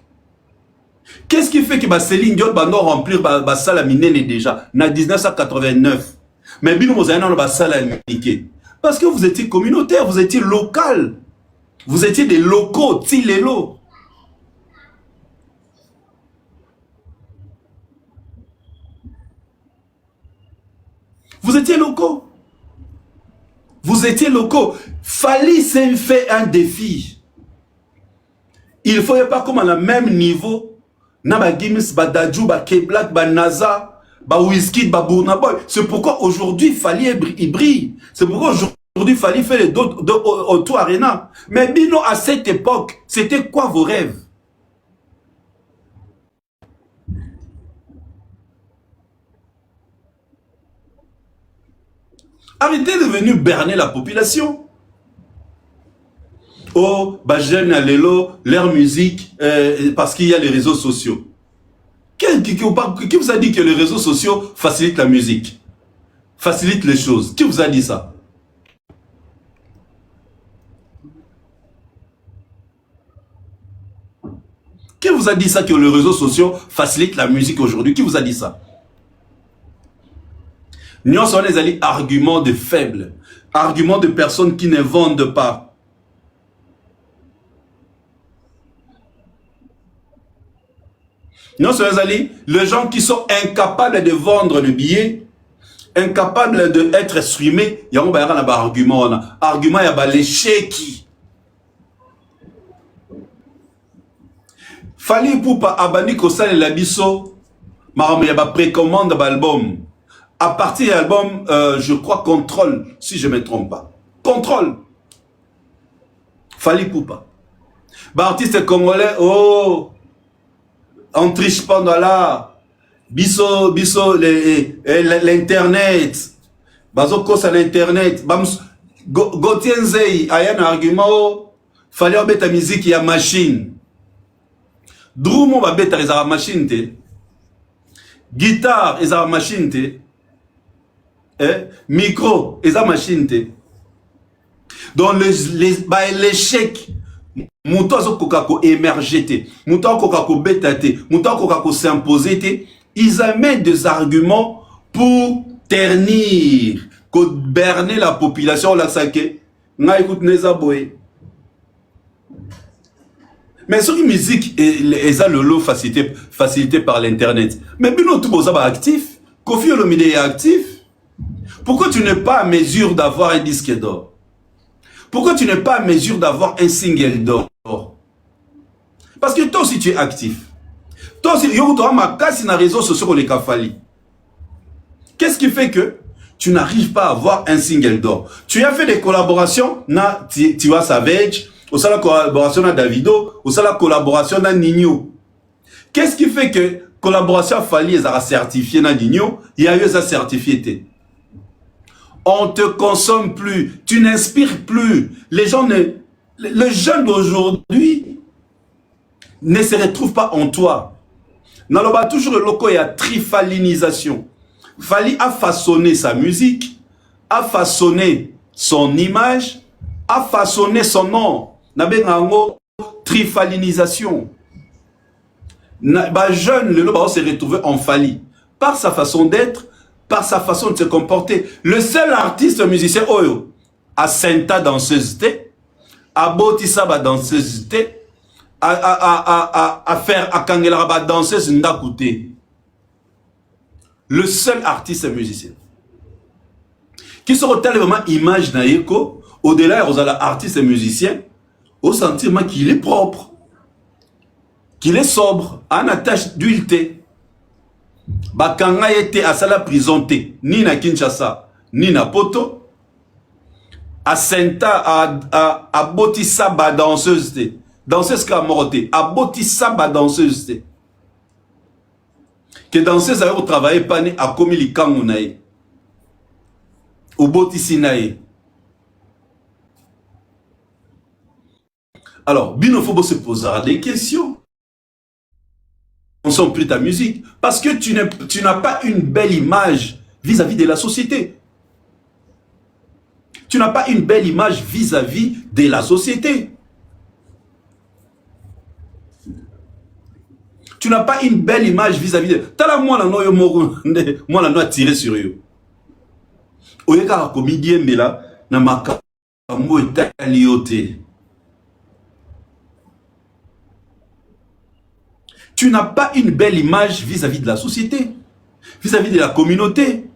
qu'est-ce qui fait que Céline Dion va remplir la salle à miner déjà, en 1989. Mais Bino vous avez la salle à miner. Parce que vous étiez communautaire, vous étiez local. Vous étiez des locaux, Tilélo. Vous étiez locaux. Vous étiez locaux. Fallait s'en faire un défi. Il ne faut pas comme à le même niveau. Naba Gims, Badadjou, Bakeblat, Banaza, Bah Wizkid, bah Burna Boy. C'est pourquoi aujourd'hui Fally il brille. C'est pourquoi aujourd'hui Fally fait les d'autres autour Arena. Mais Bino, à cette époque, c'était quoi vos rêves? Arrêtez de venir berner la population. Oh, bah jeune à l'élo, leur musique, parce qu'il y a les réseaux sociaux. Qui vous a dit que les réseaux sociaux facilitent la musique? Facilitent les choses? Qui vous a dit ça? Qui vous a dit ça que les réseaux sociaux facilitent la musique aujourd'hui? Qui vous a dit ça? Nous sommes les arguments de faibles, arguments de personnes qui ne vendent pas. Nous sommes les gens qui sont incapables de vendre le billet, incapables d'être streamés. Il y a un argument, argument il y a l'échec. Fally Ipupa abani kosala la biso, il y a précommande d'album. À partir de l'album, je crois Contrôle, si je ne me trompe pas. Contrôle. Fally Ipupa. Artiste congolais, oh, on triche pas dans là. Biso, l'internet. Bazo kosa l'internet. Gauthier Nzei, a un argument, fallait en mettre la musique, il y a machine. Drumo va mettre la machine, te. Guitare, il y a machine, te. Micro, il y a machine, te. Donc, l'échec, Mouton Kokako émergé, Mouton Kokako bétaté, Mouton Kokako s'imposé, ils amènent des arguments pour ternir, berner la population. Là, ça que, n'a écoute Nezaboé. Mais sur la musique, ils ont le lot facilité par l'internet. Mais bien, tout le monde est actif. Kofi Olomide est actif. Pourquoi tu n'es pas à mesure d'avoir un disque d'or? Pourquoi tu n'es pas à mesure d'avoir un single d'or? Parce que toi aussi tu es actif. Toi aussi, tu as ma casse dans les réseaux sociaux pour les Fally. Qu'est-ce qui fait que tu n'arrives pas à avoir un single d'or? Tu as fait des collaborations, tu vois Savage, au sein de la collaboration avec Davido, au sein de la collaboration avec Nino. Qu'est-ce qui fait que collaboration Fally est certifiée dans Nino? Il y a eu ça certifié. On te consomme plus, tu n'inspires plus. Les jeunes d'aujourd'hui ne se retrouvent pas en toi. Dans le bas, toujours le loco, il y a trifalinisation. Fally a façonné sa musique, a façonné son image, a façonné son nom. Nabengango trifalinisation. Jeune, le loco s'est retrouvé en Fally par sa façon d'être, par sa façon de se comporter. Le seul artiste musicien Oyo a Senta danseuse, a Botisaba danseuse, à faire à Kangelaba danseuse Ndakouté. Le seul artiste musicien qui se retrouve vraiment image naïko, au-delà aux artistes musiciens, au sentiment qu'il est propre, qu'il est sobre, en attache d'huile. Bakanga était à la prison, ni na Kinshasa, ni na Poto. A Senta, a Botisaba danseuse, danseuse qui a morté, a Botisaba danseuse. Que danseuse a travaillé pas ni a commis les kangunaï. Ou Botisinaï. Alors, Bino Fobo se posera des questions. On ne sent plus ta musique. Parce que tu n'as pas une belle image vis-à-vis de la société. Tu n'as pas une belle image vis-à-vis de la société. Tu n'as pas une belle image vis-à-vis de... Tala moi la noix tiré sur eux. Oyeka comédien mais là na makambo etaliote. Tu n'as pas une belle image vis-à-vis de la société, vis-à-vis de la communauté.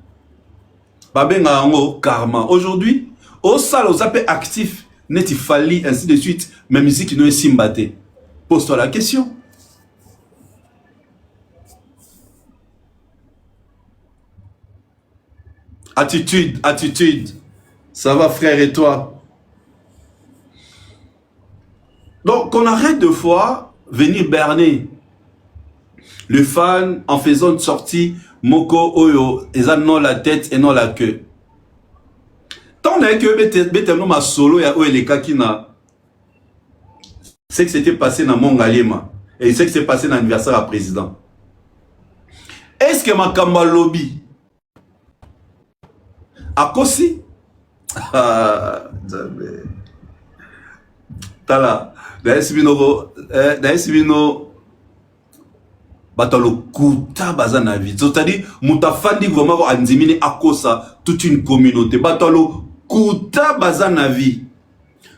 Babenga ango karma. Aujourd'hui, au sale, aux appels actifs, net il Fally, ainsi de suite, mais musique ne est simbaté. Pose-toi la question. Attitude, attitude. Ça va, frère, et toi? Donc, on arrête de fois venir berner le fan en faisant une sortie Moko Oyo, et ça non la tête et non la queue. Tant que Beteno ma solo ya Oeleka Kina, c'est que c'était passé dans Mongalema et c'est que c'est passé dans l'anniversaire à président. Est-ce que ma Kamba lobby a Kosi? Ah, jamais. Tala, d'ailleurs, Sibino, batalo kuta bazana vie. C'est-à-dire, moutafandi vraiment anzimini akosa toute une communauté. Batalo kuta bazana vie.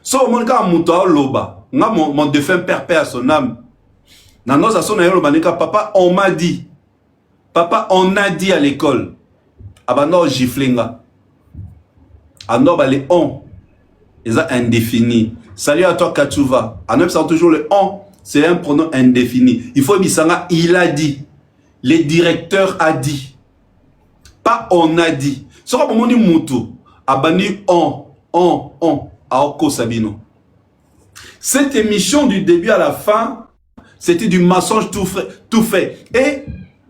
So, mon cas, mouta loba. Mon défunt père, père à son âme. Nanos à son aïe, papa, on m'a dit. Papa, on a dit à l'école. Abano giflenga. Anor balé on. Ils ont indéfini. Salut à toi, Kachouva. En même temps, toujours le on, c'est un pronom indéfini. Il faut Bissanga, il a dit. Le directeur a dit. Pas on a dit. Ce sera pour mon moutou. Abani on. Aoko Sabino. Cette émission du début à la fin, c'était du mensonge tout fait. Et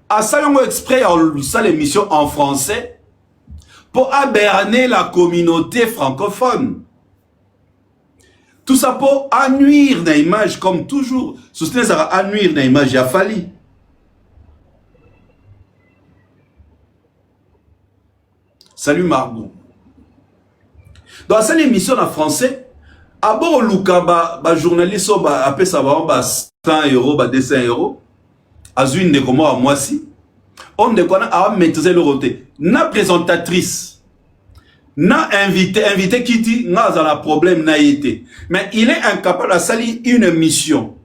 à ça, on exprès ça l'émission en français pour aberner la communauté francophone. Tout ça pour nuire dans l'image, comme toujours. Soutenez ça va nuire dans l'image, il a fallu. Salut Margot. Dans cette émission en français, Abo Luka ba journaliste ba appelle ça ba 100 €, 200 €. Azuine de comment à moi si. On de quoi a maîtriser le roté. Na présentatrice. Na invité qui dit n'a pas de problème n'a été. Mais il est incapable de salir une mission.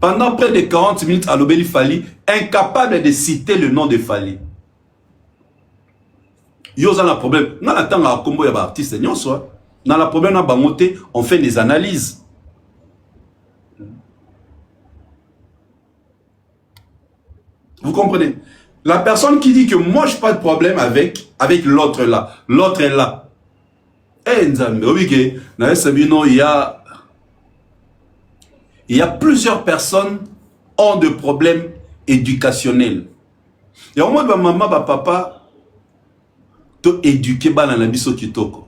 Pendant près de 40 minutes à l'Obéli Fali, incapable de citer le nom de Fali. Yo a un problème. N'a la temps à combo ya ba artiste nyon soit. N'a la problème na bangoté, on fait des analyses. Vous comprenez? La personne qui dit que moi je n'ai pas de problème avec l'autre là. L'autre est là. Eh Nzambe, il y a plusieurs personnes qui ont des problèmes éducationnels. Et au moins maman, papa, to éduquer bana na biso kitoko.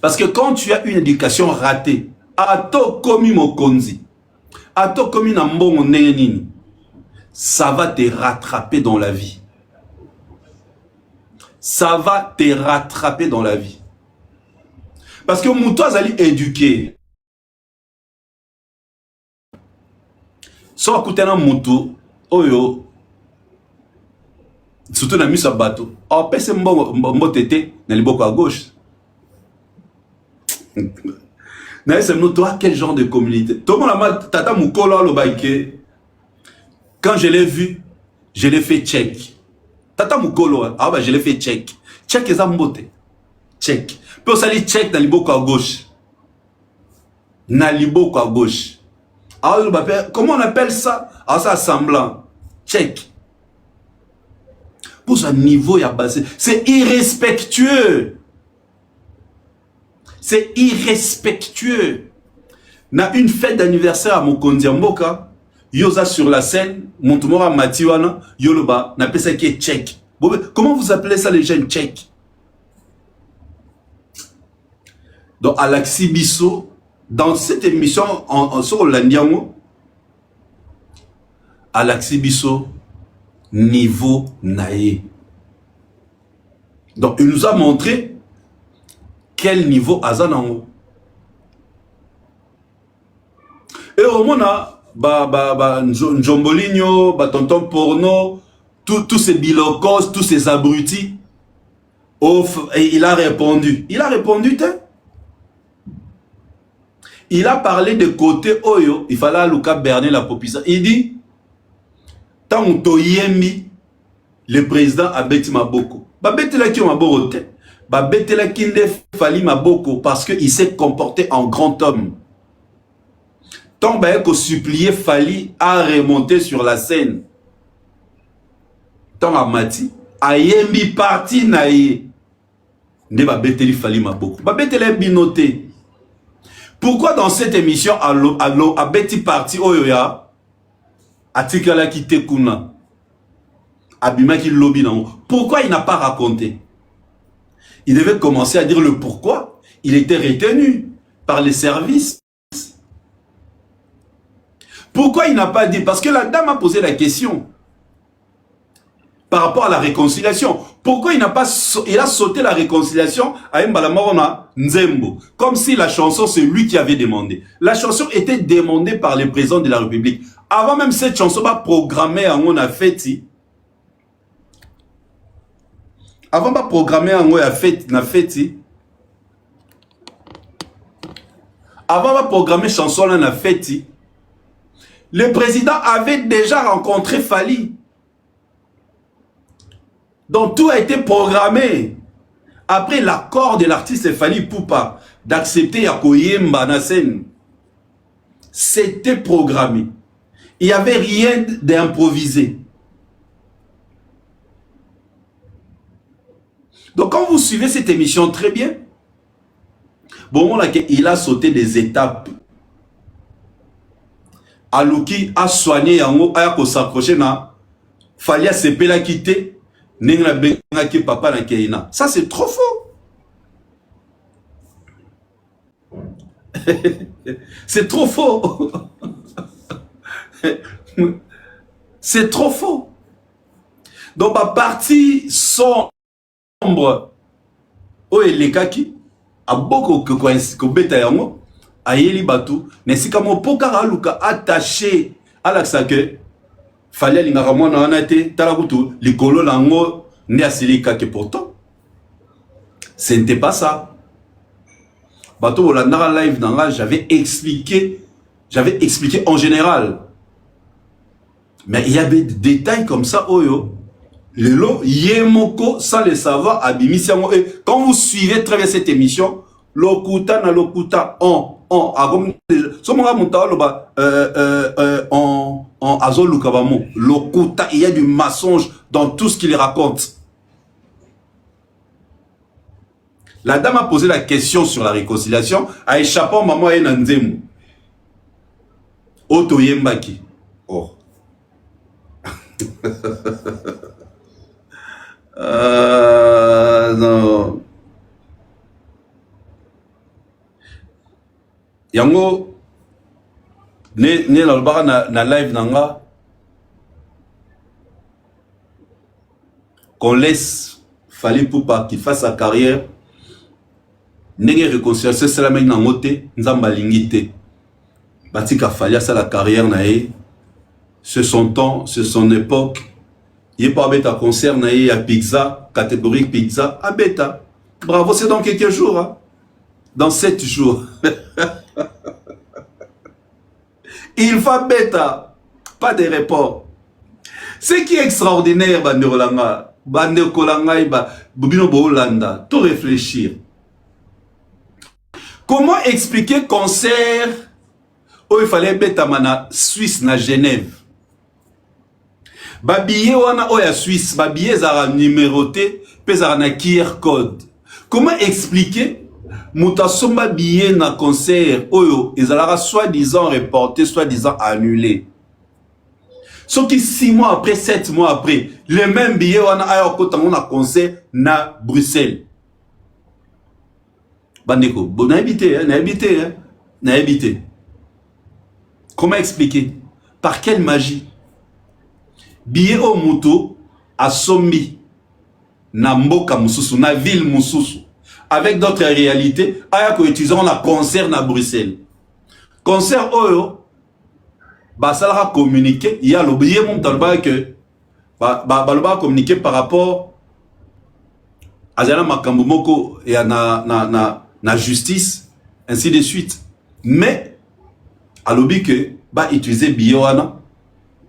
Parce que quand tu as une éducation ratée, ato komi mokonzi, ato komi na mbongo ndenge nini, ça va te rattraper dans la vie. Ça va te rattraper dans la vie. Parce que mouto azali éduqué. So akutena mouto oyo surtout na miso bateau. Oh pese mbongo tete na liboko à gauche. Na ese no toi quel genre de communauté? Tout le monde tata mukolo lo baike. Quand je l'ai vu, je l'ai fait check. Tata Mukolo, ah bah je l'ai fait check. Check les ambote. Check. Puis on s'allie check dans l'iboko à gauche. Dans l'iboko à gauche. Ah, comment on appelle ça? Ah, ça semblant. Check. Pour ce niveau, il y a basé. C'est irrespectueux. C'est irrespectueux. Na une fête d'anniversaire à Mokondi Mboka. Yosa sur la scène, Montumora Matiwana, Yoloba, n'a pas ça qui est tchèque. Comment vous appelez ça les jeunes tchèques? Donc, Alaxi Bisso, dans cette émission sur l'Andiamo, Alaxi Bisso, niveau naïe. Donc, il nous a montré quel niveau Azanango. Et au moins, Njomboligno, tonton porno, tous ces bilocos, tous ces abrutis. Et il a répondu. Il a répondu, il a parlé de côté Oyo. Il fallait Luka berner la population. Il dit, tant que yemi, le président a bêti Maboko. Bêti la qui Maboko te. Bêti la qui ne fallait Maboko parce qu'il s'est comporté en grand homme. Tant que supplier Fali à remonter sur la scène. Tant à Mati, ayembi parti na ye nde ba beteli Fally maboko ba beteli binoté. Pourquoi dans cette émission a beti parti oyoya atikala kite kuna abima ki lobby nango? Pourquoi il n'a pas raconté? Il devait commencer à dire le pourquoi il était retenu par les services. Pourquoi il n'a pas dit? Parce que la dame a posé la question par rapport à la réconciliation. Pourquoi il n'a pas il a sauté la réconciliation à Mbalamarona Nzembo, comme si la chanson c'est lui qui avait demandé. La chanson était demandée par le président de la République. Avant même cette chanson pas programmée en on a fait. Avant pas programmée en on a fait na fait. Avant pas programmer chanson là na fait. Le président avait déjà rencontré Fally. Donc tout a été programmé. Après l'accord de l'artiste Fally Ipupa d'accepter Yakoyemba na scène. C'était programmé. Il n'y avait rien d'improvisé. Donc quand vous suivez cette émission très bien, bon, il a sauté des étapes. Alouki a soigné yango aya ko s'accrocher na Fally sepela quitter nenga benga ki papa na keina. Ça c'est trop faux. C'est trop faux. C'est trop faux. Donc ma partie sombre o elekaki a beaucoup ko beta yango ayeli batu nesika mo pokara luka attaché à l'axe que fallait lingaka mwana wana te tala kutu likolo lango ndi asilika que pourtant ce n'était pas ça. Bato bolandaka live nanga j'avais expliqué en général, mais il y avait des détails comme ça oyo lelo yemoko sans le savoir abimisiango. Et quand vous suivez très bien cette émission lokuta na lokuta on lokuta, il y a du mensonge dans tout ce qu'il raconte. La dame a posé la question sur la réconciliation a échappé maman et Nandemu Oto Yembaki. Oh. Non. Yango ne na live nanga qu'on laisse Fally Ipupa qu'il fasse sa carrière. Nenge réconciliation c'est la même nangote nzamba lingite batika Fally sa la carrière nae. C'est son temps, c'est son époque. Il pas bêta concert nae à pizza catégorie pizza à bêta. Bravo, c'est dans quelques jours hein? Dans 7 jours. Il va bêta, pas de report. Ce qui est extraordinaire, Bande Kolanga, Bobino Bolanda, tout réfléchir. Comment expliquer concert où il fallait bêta mana Suisse na Genève? Babillet wana oya Suisse, babillet zara numéroté, pesara na QR code. Comment expliquer Moutasomba billet na concert oyo ezalara soi-disant reporté, soi-disant annulé. Sauf que 6 mois après, 7 mois après, les mêmes billets wana aya kotango na concert na Bruxelles. Bandeko, bon na habité. Comment expliquer? Par quelle magie? Billet au moto a sombi na mboka mususu, na ville mususu. Avec d'autres réalités, aya ko utilisons la concert na Bruxelles. Concert oyo basalara communiquer, il y a l'oublié mon talba que ba communiquer par rapport à Zana Makambo moko et na justice ainsi de suite. Mais à l'obi que ba utiliser bioana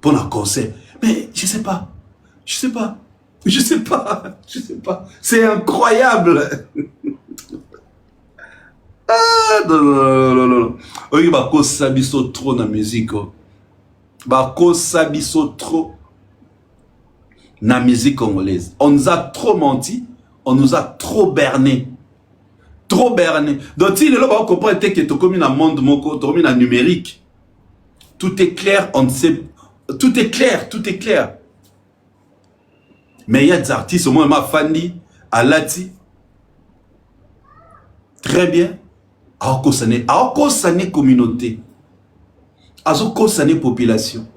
pour un concert. Mais je sais pas. C'est incroyable. Ah, non. Oui, bah, cause sabiso trop na musique. Bah, cause sabiso trop. la musique congolaise. On nous a trop menti, on nous a trop berné. Trop berné. Donc, si les gens comprennent que tu es comme un monde, tu es un numérique, tout est clair, on ne sait. Tout est clair, tout est clair. Mais il y a des artistes, au moins, Fandi, Alati, très bien, à Okosane communauté, à Okosane population.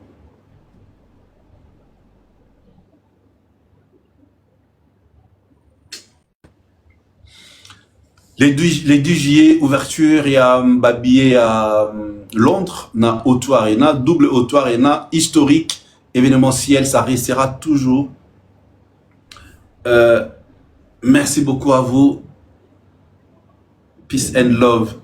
Les 2 juillet, ouverture, il y a Babier à Londres, na O2 Arena, double O2 Arena, historique, événementiel, ça restera toujours. Merci beaucoup à vous. Peace and love.